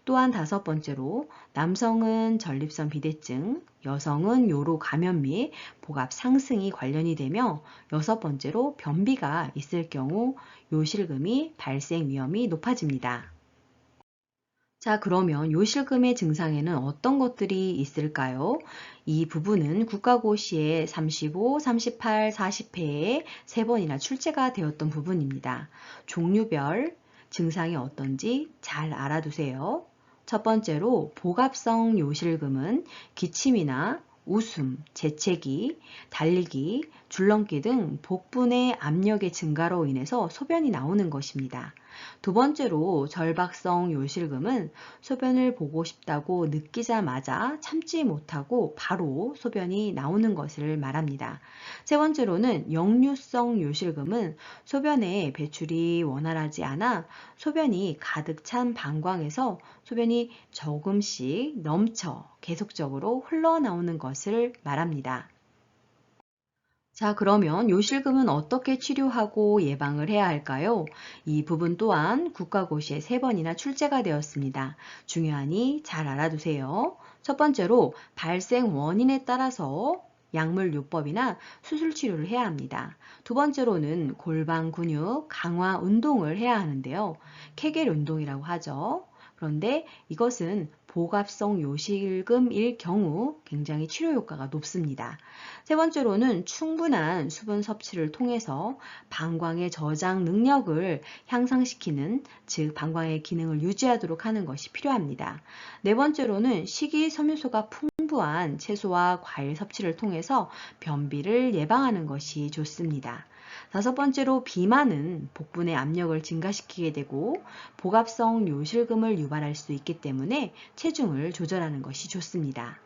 또한 다섯 번째로 남성은 전립선 비대증, 여성은 요로 감염 및 복압 상승이 관련이 되며 여섯 번째로 변비가 있을 경우 요실금이 발생 위험이 높아집니다. 자, 그러면 요실금의 증상에는 어떤 것들이 있을까요? 이 부분은 국가고시에 35, 38, 40회에 3번이나 출제가 되었던 부분입니다. 종류별 증상이 어떤지 잘 알아두세요. 첫 번째로 복압성 요실금은 기침이나 웃음, 재채기, 달리기, 줄넘기 등 복부의 압력의 증가로 인해서 소변이 나오는 것입니다. 두 번째로 절박성 요실금은 소변을 보고 싶다고 느끼자마자 참지 못하고 바로 소변이 나오는 것을 말합니다. 세 번째로는 역류성 요실금은 소변의 배출이 원활하지 않아 소변이 가득 찬 방광에서 소변이 조금씩 넘쳐 계속적으로 흘러나오는 것을 말합니다. 자, 그러면 요실금은 어떻게 치료하고 예방을 해야 할까요? 이 부분 또한 국가고시에 3번이나 출제가 되었습니다. 중요하니 잘 알아두세요. 첫 번째로 발생 원인에 따라서 약물요법이나 수술 치료를 해야 합니다. 두 번째로는 골반 근육 강화 운동을 해야 하는데요. 케겔 운동이라고 하죠. 그런데 이것은 복압성 요실금일 경우 굉장히 치료 효과가 높습니다. 세 번째로는 충분한 수분 섭취를 통해서 방광의 저장 능력을 향상시키는, 즉 방광의 기능을 유지하도록 하는 것이 필요합니다. 네 번째로는 식이섬유소가 풍부한 채소와 과일 섭취를 통해서 변비를 예방하는 것이 좋습니다. 다섯 번째로 비만은 복부 내 압력을 증가시키게 되고 복압성 요실금을 유발할 수 있기 때문에 체중을 조절하는 것이 좋습니다.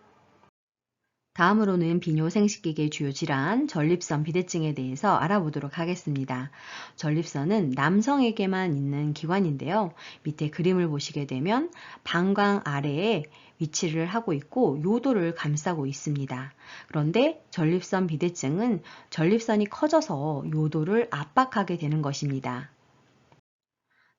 다음으로는 비뇨 생식기계 주요 질환, 전립선 비대증에 대해서 알아보도록 하겠습니다. 전립선은 남성에게만 있는 기관인데요. 밑에 그림을 보시게 되면 방광 아래에 위치를 하고 있고 요도를 감싸고 있습니다. 그런데 전립선 비대증은 전립선이 커져서 요도를 압박하게 되는 것입니다.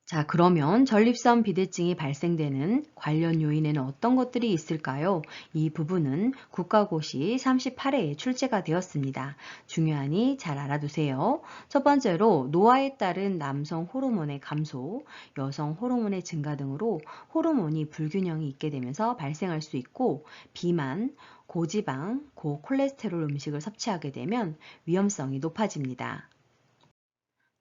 자, 그러면 전립선 비대증이 발생되는 관련 요인에는 어떤 것들이 있을까요? 이 부분은 국가고시 38회에 출제가 되었습니다. 중요하니 잘 알아두세요. 첫 번째로 노화에 따른 남성 호르몬의 감소, 여성 호르몬의 증가 등으로 호르몬이 불균형이 있게 되면서 발생할 수 있고, 비만, 고지방, 고콜레스테롤 음식을 섭취하게 되면 위험성이 높아집니다.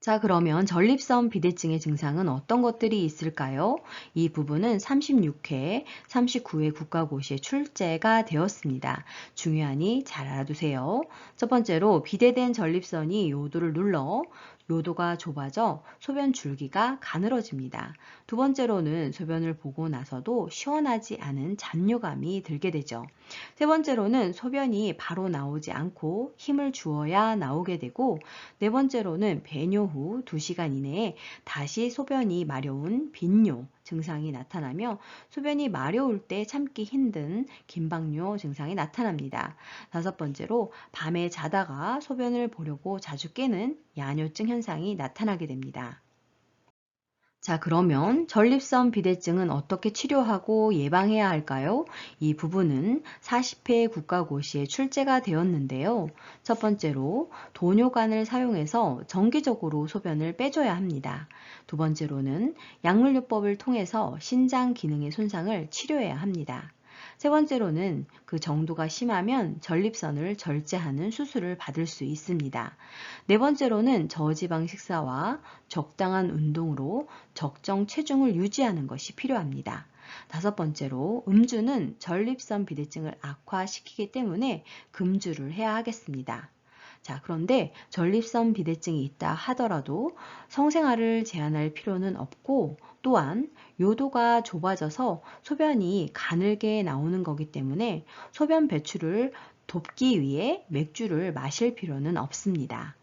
자, 그러면 전립선 비대증의 증상은 어떤 것들이 있을까요? 이 부분은 36회, 39회 국가고시에 출제가 되었습니다. 중요하니 잘 알아두세요. 첫 번째로 비대된 전립선이 요도를 눌러 요도가 좁아져 소변 줄기가 가늘어집니다. 두 번째로는 소변을 보고 나서도 시원하지 않은 잔뇨감이 들게 되죠. 세 번째로는 소변이 바로 나오지 않고 힘을 주어야 나오게 되고, 네 번째로는 배뇨 후 2시간 이내에 다시 소변이 마려운 빈뇨 증상이 나타나며 소변이 마려울 때 참기 힘든 긴박뇨 증상이 나타납니다. 다섯 번째로 밤에 자다가 소변을 보려고 자주 깨는 야뇨증 현상이 나타나게 됩니다. 자, 그러면 전립선 비대증은 어떻게 치료하고 예방해야 할까요? 이 부분은 40회 국가고시에 출제가 되었는데요. 첫 번째로 도뇨관을 사용해서 정기적으로 소변을 빼줘야 합니다. 두 번째로는 약물요법을 통해서 신장 기능의 손상을 치료해야 합니다. 세 번째로는 그 정도가 심하면 전립선을 절제하는 수술을 받을 수 있습니다. 네 번째로는 저지방 식사와 적당한 운동으로 적정 체중을 유지하는 것이 필요합니다. 다섯 번째로 음주는 전립선 비대증을 악화시키기 때문에 금주를 해야 하겠습니다. 자, 그런데 전립선 비대증이 있다 하더라도 성생활을 제한할 필요는 없고, 또한 요도가 좁아져서 소변이 가늘게 나오는 거기 때문에 소변 배출을 돕기 위해 맥주를 마실 필요는 없습니다.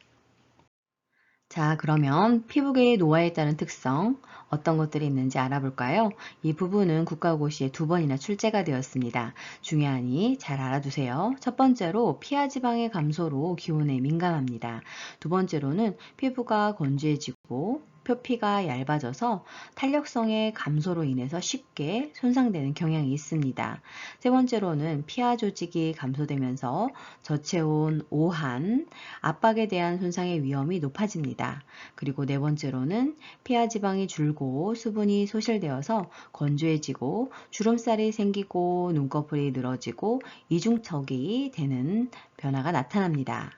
자, 그러면 피부계의 노화에 따른 특성, 어떤 것들이 있는지 알아볼까요? 이 부분은 국가고시에 2번이나 출제가 되었습니다. 중요하니 잘 알아두세요. 첫 번째로 피하 지방의 감소로 기온에 민감합니다. 두 번째로는 피부가 건조해지고 표피가 얇아져서 탄력성의 감소로 인해서 쉽게 손상되는 경향이 있습니다. 세 번째로는 피하 조직이 감소되면서 저체온, 오한, 압박에 대한 손상의 위험이 높아집니다. 그리고 네 번째로는 피하 지방이 줄고 수분이 소실되어서 건조해지고 주름살이 생기고 눈꺼풀이 늘어지고 이중턱이 되는 변화가 나타납니다.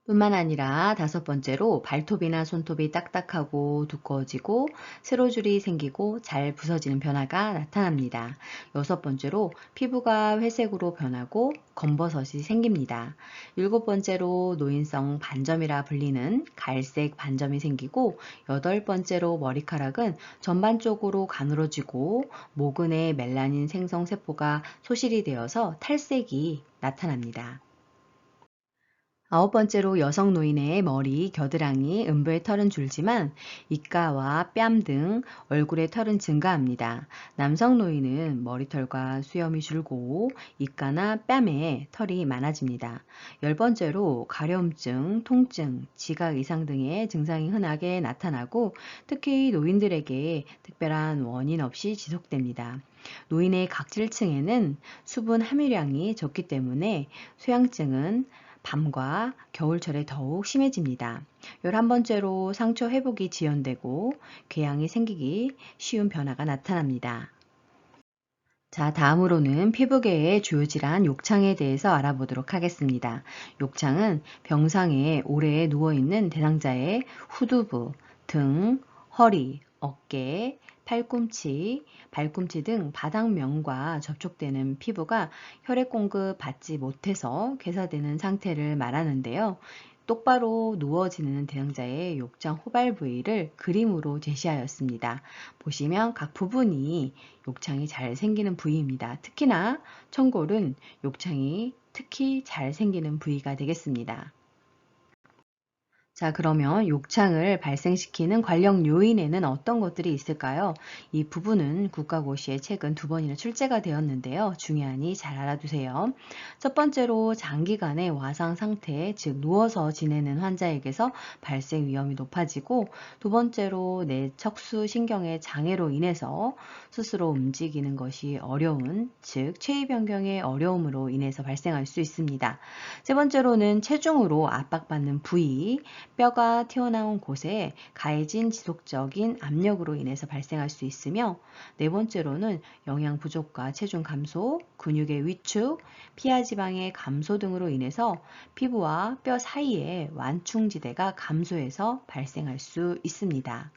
뿐만 아니라 다섯 번째로 발톱이나 손톱이 딱딱하고 두꺼워지고 세로줄이 생기고 잘 부서지는 변화가 나타납니다. 여섯 번째로 피부가 회색으로 변하고 검버섯이 생깁니다. 일곱 번째로 노인성 반점이라 불리는 갈색 반점이 생기고, 여덟 번째로 머리카락은 전반적으로 가늘어지고 모근의 멜라닌 생성 세포가 소실이 되어서 탈색이 나타납니다. 아홉 번째로 여성 노인의 머리, 겨드랑이, 음부의 털은 줄지만 입가와 뺨 등 얼굴의 털은 증가합니다. 남성 노인은 머리털과 수염이 줄고 입가나 뺨에 털이 많아집니다. 열 번째로 가려움증, 통증, 지각 이상 등의 증상이 흔하게 나타나고, 특히 노인들에게 특별한 원인 없이 지속됩니다. 노인의 각질층에는 수분 함유량이 적기 때문에 쇠양증은 밤과 겨울철에 더욱 심해집니다. 11번째로 상처 회복이 지연되고 궤양이 생기기 쉬운 변화가 나타납니다. 자, 다음으로는 피부계의 주요 질환 욕창에 대해서 알아보도록 하겠습니다. 욕창은 병상에 오래 누워있는 대상자의 후두부, 등, 허리, 어깨, 팔꿈치, 발꿈치 등 바닥면과 접촉되는 피부가 혈액 공급 받지 못해서 괴사되는 상태를 말하는데요. 똑바로 누워 지내는 대상자의 욕창 호발 부위를 그림으로 제시하였습니다. 보시면 각 부분이 욕창이 잘 생기는 부위입니다. 특히나 청골은 욕창이 특히 잘 생기는 부위가 되겠습니다. 자, 그러면 욕창을 발생시키는 관련 요인에는 어떤 것들이 있을까요? 이 부분은 국가고시에 최근 2번이나 출제가 되었는데요. 중요하니 잘 알아두세요. 첫 번째로 장기간의 와상 상태, 즉 누워서 지내는 환자에게서 발생 위험이 높아지고, 두 번째로 뇌 척수 신경의 장애로 인해서 스스로 움직이는 것이 어려운, 즉 체위 변경의 어려움으로 인해서 발생할 수 있습니다. 세 번째로는 체중으로 압박받는 부위, 뼈가 튀어나온 곳에 가해진 지속적인 압력으로 인해서 발생할 수 있으며, 네 번째로는 영양 부족과 체중 감소, 근육의 위축, 피하 지방의 감소 등으로 인해서 피부와 뼈 사이의 완충지대가 감소해서 발생할 수 있습니다.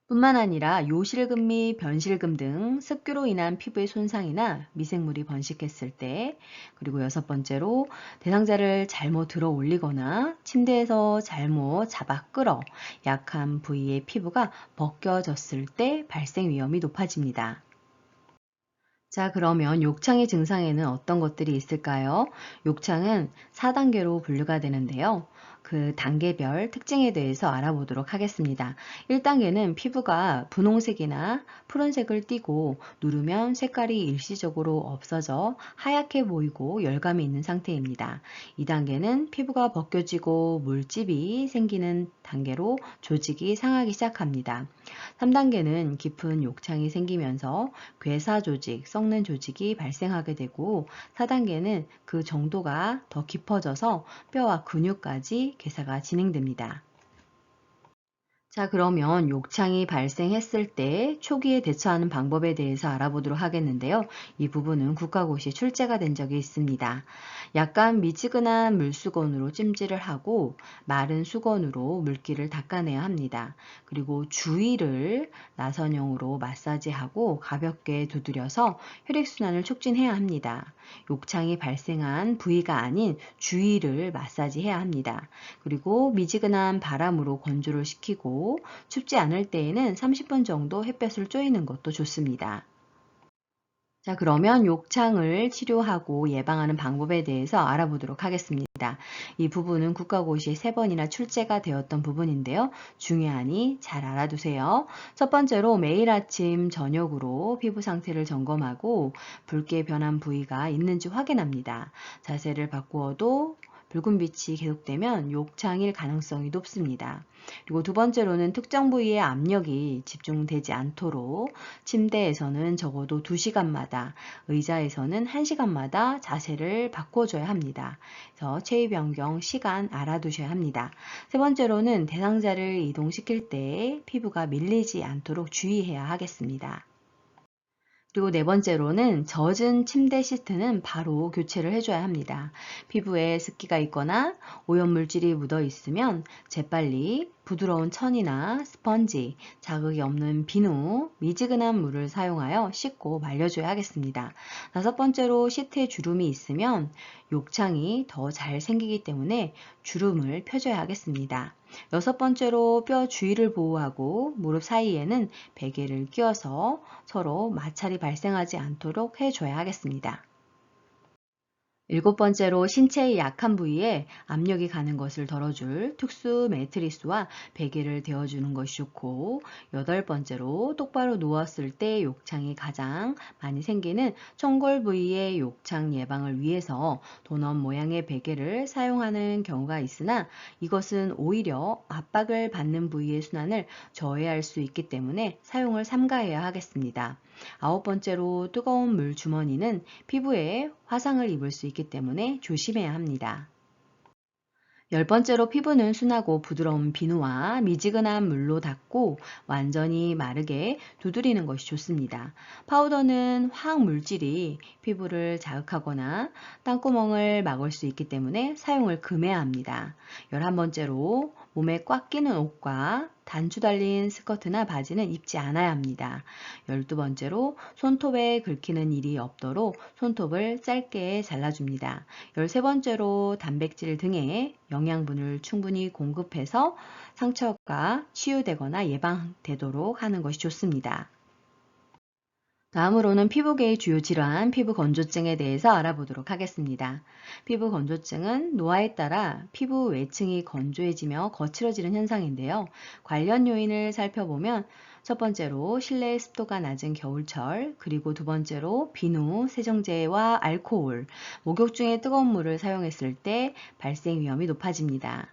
뿐만 아니라 요실금 및 변실금 등 습기로 인한 피부의 손상이나 미생물이 번식했을 때, 그리고 여섯 번째로 대상자를 잘못 들어 올리거나 침대에서 잘못 잡아 끌어 약한 부위의 피부가 벗겨졌을 때 발생 위험이 높아집니다. 자, 그러면 욕창의 증상에는 어떤 것들이 있을까요? 욕창은 4단계로 분류가 되는데요. 그 단계별 특징에 대해서 알아보도록 하겠습니다. 1단계는 피부가 분홍색이나 푸른색을 띠고 누르면 색깔이 일시적으로 없어져 하얗게 보이고 열감이 있는 상태입니다. 2단계는 피부가 벗겨지고 물집이 생기는 단계로 조직이 상하기 시작합니다. 3단계는 깊은 욕창이 생기면서 괴사 조직, 썩는 조직이 발생하게 되고, 4단계는 그 정도가 더 깊어져서 뼈와 근육까지 괴사가 진행됩니다. 자, 그러면 욕창이 발생했을 때 초기에 대처하는 방법에 대해서 알아보도록 하겠는데요. 이 부분은 국가고시에 출제가 된 적이 있습니다. 약간 미지근한 물수건으로 찜질을 하고 마른 수건으로 물기를 닦아내야 합니다. 그리고 주위를 나선형으로 마사지하고 가볍게 두드려서 혈액순환을 촉진해야 합니다. 욕창이 발생한 부위가 아닌 주위를 마사지해야 합니다. 그리고 미지근한 바람으로 건조를 시키고 춥지 않을 때에는 30분 정도 햇볕을 쬐이는 것도 좋습니다. 자, 그러면 욕창을 치료하고 예방하는 방법에 대해서 알아보도록 하겠습니다. 이 부분은 국가고시에 3번이나 출제가 되었던 부분인데요. 중요하니 잘 알아두세요. 첫 번째로 매일 아침 저녁으로 피부 상태를 점검하고 붉게 변한 부위가 있는지 확인합니다. 자세를 바꾸어도 붉은 빛이 계속되면 욕창일 가능성이 높습니다. 그리고 두 번째로는 특정 부위에 압력이 집중되지 않도록 침대에서는 적어도 2시간마다, 의자에서는 1시간마다 자세를 바꿔줘야 합니다. 그래서 체위 변경 시간 알아두셔야 합니다. 세 번째로는 대상자를 이동시킬 때 피부가 밀리지 않도록 주의해야 하겠습니다. 그리고 네 번째로는 젖은 침대 시트는 바로 교체를 해줘야 합니다. 피부에 습기가 있거나 오염물질이 묻어 있으면 재빨리 부드러운 천이나 스펀지, 자극이 없는 비누, 미지근한 물을 사용하여 씻고 말려줘야 하겠습니다. 다섯 번째로 시트에 주름이 있으면 욕창이 더 잘 생기기 때문에 주름을 펴줘야 하겠습니다. 여섯 번째로 뼈 주위를 보호하고 무릎 사이에는 베개를 끼워서 서로 마찰이 발생하지 않도록 해줘야 하겠습니다. 일곱 번째로 신체의 약한 부위에 압력이 가는 것을 덜어줄 특수 매트리스와 베개를 대어주는 것이 좋고, 여덟 번째로 똑바로 누웠을 때 욕창이 가장 많이 생기는 청골 부위의 욕창 예방을 위해서 도넛 모양의 베개를 사용하는 경우가 있으나 이것은 오히려 압박을 받는 부위의 순환을 저해할 수 있기 때문에 사용을 삼가해야 하겠습니다. 아홉 번째로 뜨거운 물 주머니는 피부에 화상을 입을 수 있기 때문에 조심해야 합니다. 열 번째로 피부는 순하고 부드러운 비누와 미지근한 물로 닦고 완전히 마르게 두드리는 것이 좋습니다. 파우더는 화학 물질이 피부를 자극하거나 땅구멍을 막을 수 있기 때문에 사용을 금해야 합니다. 11번째로 몸에 꽉 끼는 옷과 단추 달린 스커트나 바지는 입지 않아야 합니다. 12번째로 손톱에 긁히는 일이 없도록 손톱을 짧게 잘라줍니다. 13번째로 단백질 등의 영양분을 충분히 공급해서 상처가 치유되거나 예방되도록 하는 것이 좋습니다. 다음으로는 피부계의 주요 질환, 피부 건조증에 대해서 알아보도록 하겠습니다. 피부 건조증은 노화에 따라 피부 외층이 건조해지며 거칠어지는 현상인데요. 관련 요인을 살펴보면 첫 번째로 실내 습도가 낮은 겨울철, 그리고 두 번째로 비누, 세정제와 알코올, 목욕 중에 뜨거운 물을 사용했을 때 발생 위험이 높아집니다.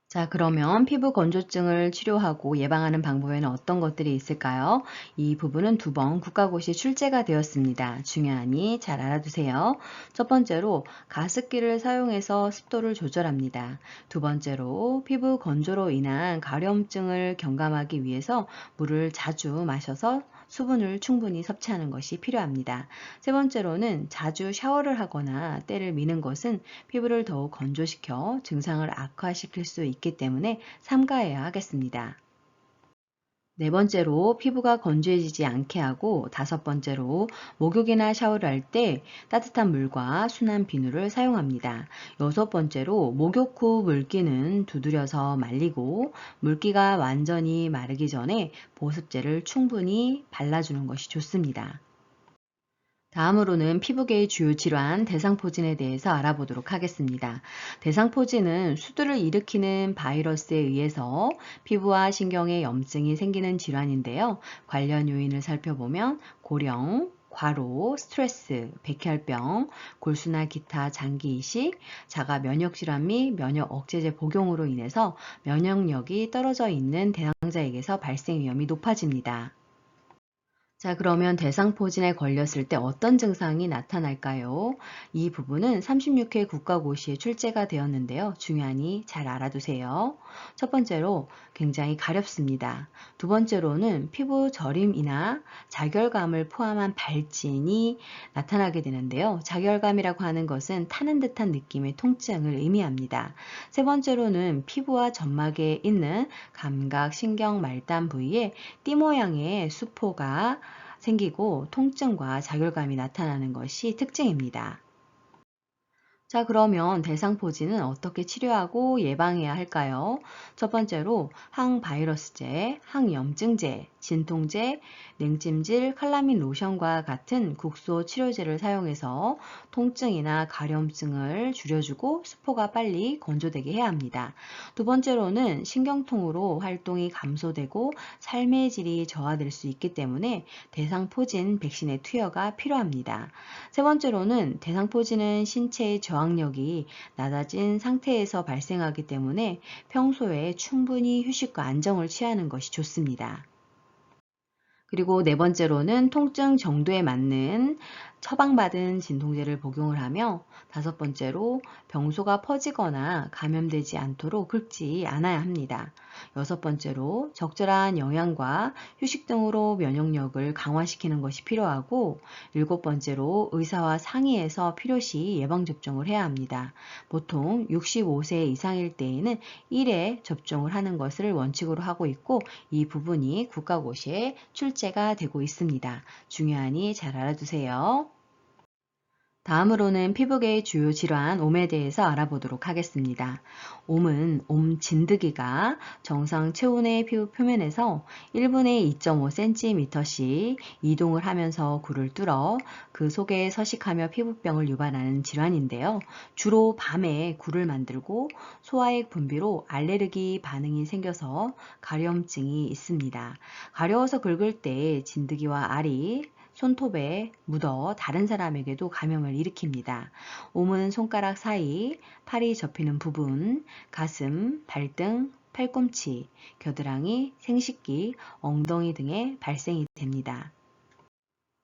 자, 그러면 피부 건조증을 치료하고 예방하는 방법에는 어떤 것들이 있을까요? 이 부분은 두 번 국가고시에 출제가 되었습니다. 중요하니 잘 알아두세요. 첫 번째로 가습기를 사용해서 습도를 조절합니다. 두 번째로 피부 건조로 인한 가려움증을 경감하기 위해서 물을 자주 마셔서 수분을 충분히 섭취하는 것이 필요합니다. 세 번째로는 자주 샤워를 하거나 때를 미는 것은 피부를 더욱 건조시켜 증상을 악화시킬 수 있기 때문에 삼가해야 하겠습니다. 네 번째로 피부가 건조해지지 않게 하고 다섯 번째로 목욕이나 샤워를 할 때 따뜻한 물과 순한 비누를 사용합니다. 여섯 번째로 목욕 후 물기는 두드려서 말리고 물기가 완전히 마르기 전에 보습제를 충분히 발라주는 것이 좋습니다. 다음으로는 피부계의 주요 질환 대상포진에 대해서 알아보도록 하겠습니다. 대상포진은 수두를 일으키는 바이러스에 의해서 피부와 신경에 염증이 생기는 질환인데요. 관련 요인을 살펴보면 고령, 과로, 스트레스, 백혈병, 골수나 기타 장기 이식, 자가 면역 질환 및 면역 억제제 복용으로 인해서 면역력이 떨어져 있는 대상자에게서 발생 위험이 높아집니다. 자, 그러면 대상포진에 걸렸을 때 어떤 증상이 나타날까요? 이 부분은 36회 국가고시에 출제가 되었는데요. 중요하니 잘 알아두세요. 첫 번째로 굉장히 가렵습니다. 두 번째로는 피부 저림이나 자결감을 포함한 발진이 나타나게 되는데요. 자결감이라고 하는 것은 타는 듯한 느낌의 통증을 의미합니다. 세 번째로는 피부와 점막에 있는 감각, 신경, 말단 부위에 띠 모양의 수포가 생기고 통증과 자결감이 나타나는 것이 특징입니다. 자, 그러면 대상포진은 어떻게 치료하고 예방해야 할까요? 첫 번째로 항바이러스제, 항염증제, 진통제, 냉찜질, 칼라민 로션과 같은 국소 치료제를 사용해서 통증이나 가려움증을 줄여주고 수포가 빨리 건조되게 해야 합니다. 두 번째로는 신경통으로 활동이 감소되고 삶의 질이 저하될 수 있기 때문에 대상포진 백신의 투여가 필요합니다. 세 번째로는 대상포진은 신체의 저항력이 낮아진 상태에서 발생하기 때문에 평소에 충분히 휴식과 안정을 취하는 것이 좋습니다. 그리고 네 번째로는 통증 정도에 맞는 처방받은 진통제를 복용을 하며 다섯 번째로 병소가 퍼지거나 감염되지 않도록 긁지 않아야 합니다. 여섯 번째로 적절한 영양과 휴식 등으로 면역력을 강화시키는 것이 필요하고 일곱 번째로 의사와 상의해서 필요시 예방접종을 해야 합니다. 보통 65세 이상일 때에는 1회 접종을 하는 것을 원칙으로 하고 있고 이 부분이 국가고시에 출제가 되고 있습니다. 중요하니 잘 알아두세요. 다음으로는 피부계의 주요 질환 옴에 대해서 알아보도록 하겠습니다. 옴은 옴 진드기가 정상 체온의 피부 표면에서 1분에 2.5cm씩 이동을 하면서 굴을 뚫어 그 속에 서식하며 피부병을 유발하는 질환인데요. 주로 밤에 굴을 만들고 소화액 분비로 알레르기 반응이 생겨서 가려움증이 있습니다. 가려워서 긁을 때 진드기와 알이 손톱에 묻어 다른 사람에게도 감염을 일으킵니다. 옴은 손가락 사이, 팔이 접히는 부분, 가슴, 발등, 팔꿈치, 겨드랑이, 생식기, 엉덩이 등에 발생이 됩니다.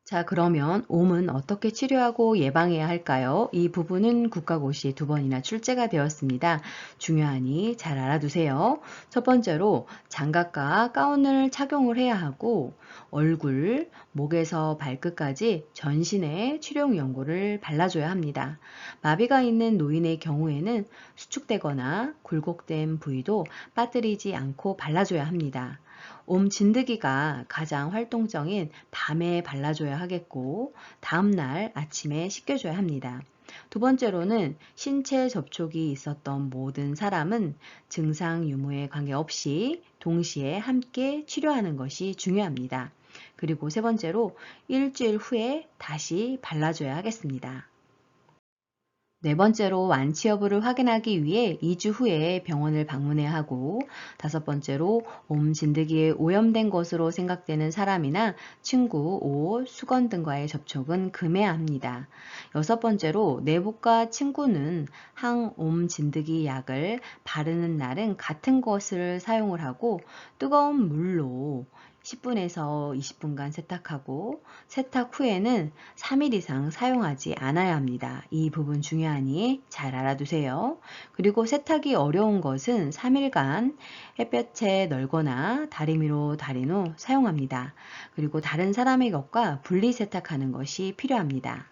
자, 그러면 옴은 어떻게 치료하고 예방해야 할까요? 이 부분은 국가고시에 두 번이나 출제가 되었습니다. 중요하니 잘 알아두세요. 첫 번째로 장갑과 가운을 착용을 해야 하고 얼굴, 목에서 발끝까지 전신에 치료용 연고를 발라줘야 합니다. 마비가 있는 노인의 경우에는 수축되거나 굴곡된 부위도 빠뜨리지 않고 발라줘야 합니다. 옴 진드기가 가장 활동적인 밤에 발라줘야 하겠고 다음날 아침에 씻겨줘야 합니다. 두 번째로는 신체 접촉이 있었던 모든 사람은 증상 유무에 관계없이 동시에 함께 치료하는 것이 중요합니다. 그리고 세 번째로 일주일 후에 다시 발라줘야 하겠습니다. 네 번째로 완치 여부를 확인하기 위해 2주 후에 병원을 방문해야 하고, 다섯 번째로 몸 진드기에 오염된 것으로 생각되는 사람이나 친구, 옷, 수건 등과의 접촉은 금해야 합니다. 여섯 번째로 내복과 친구는 항옴 진드기 약을 바르는 날은 같은 것을 사용을 하고 뜨거운 물로 10분에서 20분간 세탁하고, 세탁 후에는 3일 이상 사용하지 않아야 합니다. 이 부분 중요하니 잘 알아두세요. 그리고 세탁이 어려운 것은 3일간 햇볕에 널거나 다리미로 다린 후 사용합니다. 그리고 다른 사람의 것과 분리 세탁하는 것이 필요합니다.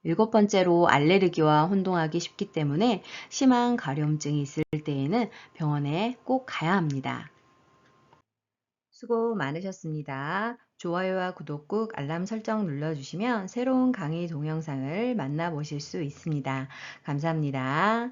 일곱 번째로 알레르기와 혼동하기 쉽기 때문에 심한 가려움증이 있을 때에는 병원에 꼭 가야 합니다. 수고 많으셨습니다. 좋아요와 구독 꾹 알람 설정 눌러주시면 새로운 강의 동영상을 만나보실 수 있습니다. 감사합니다.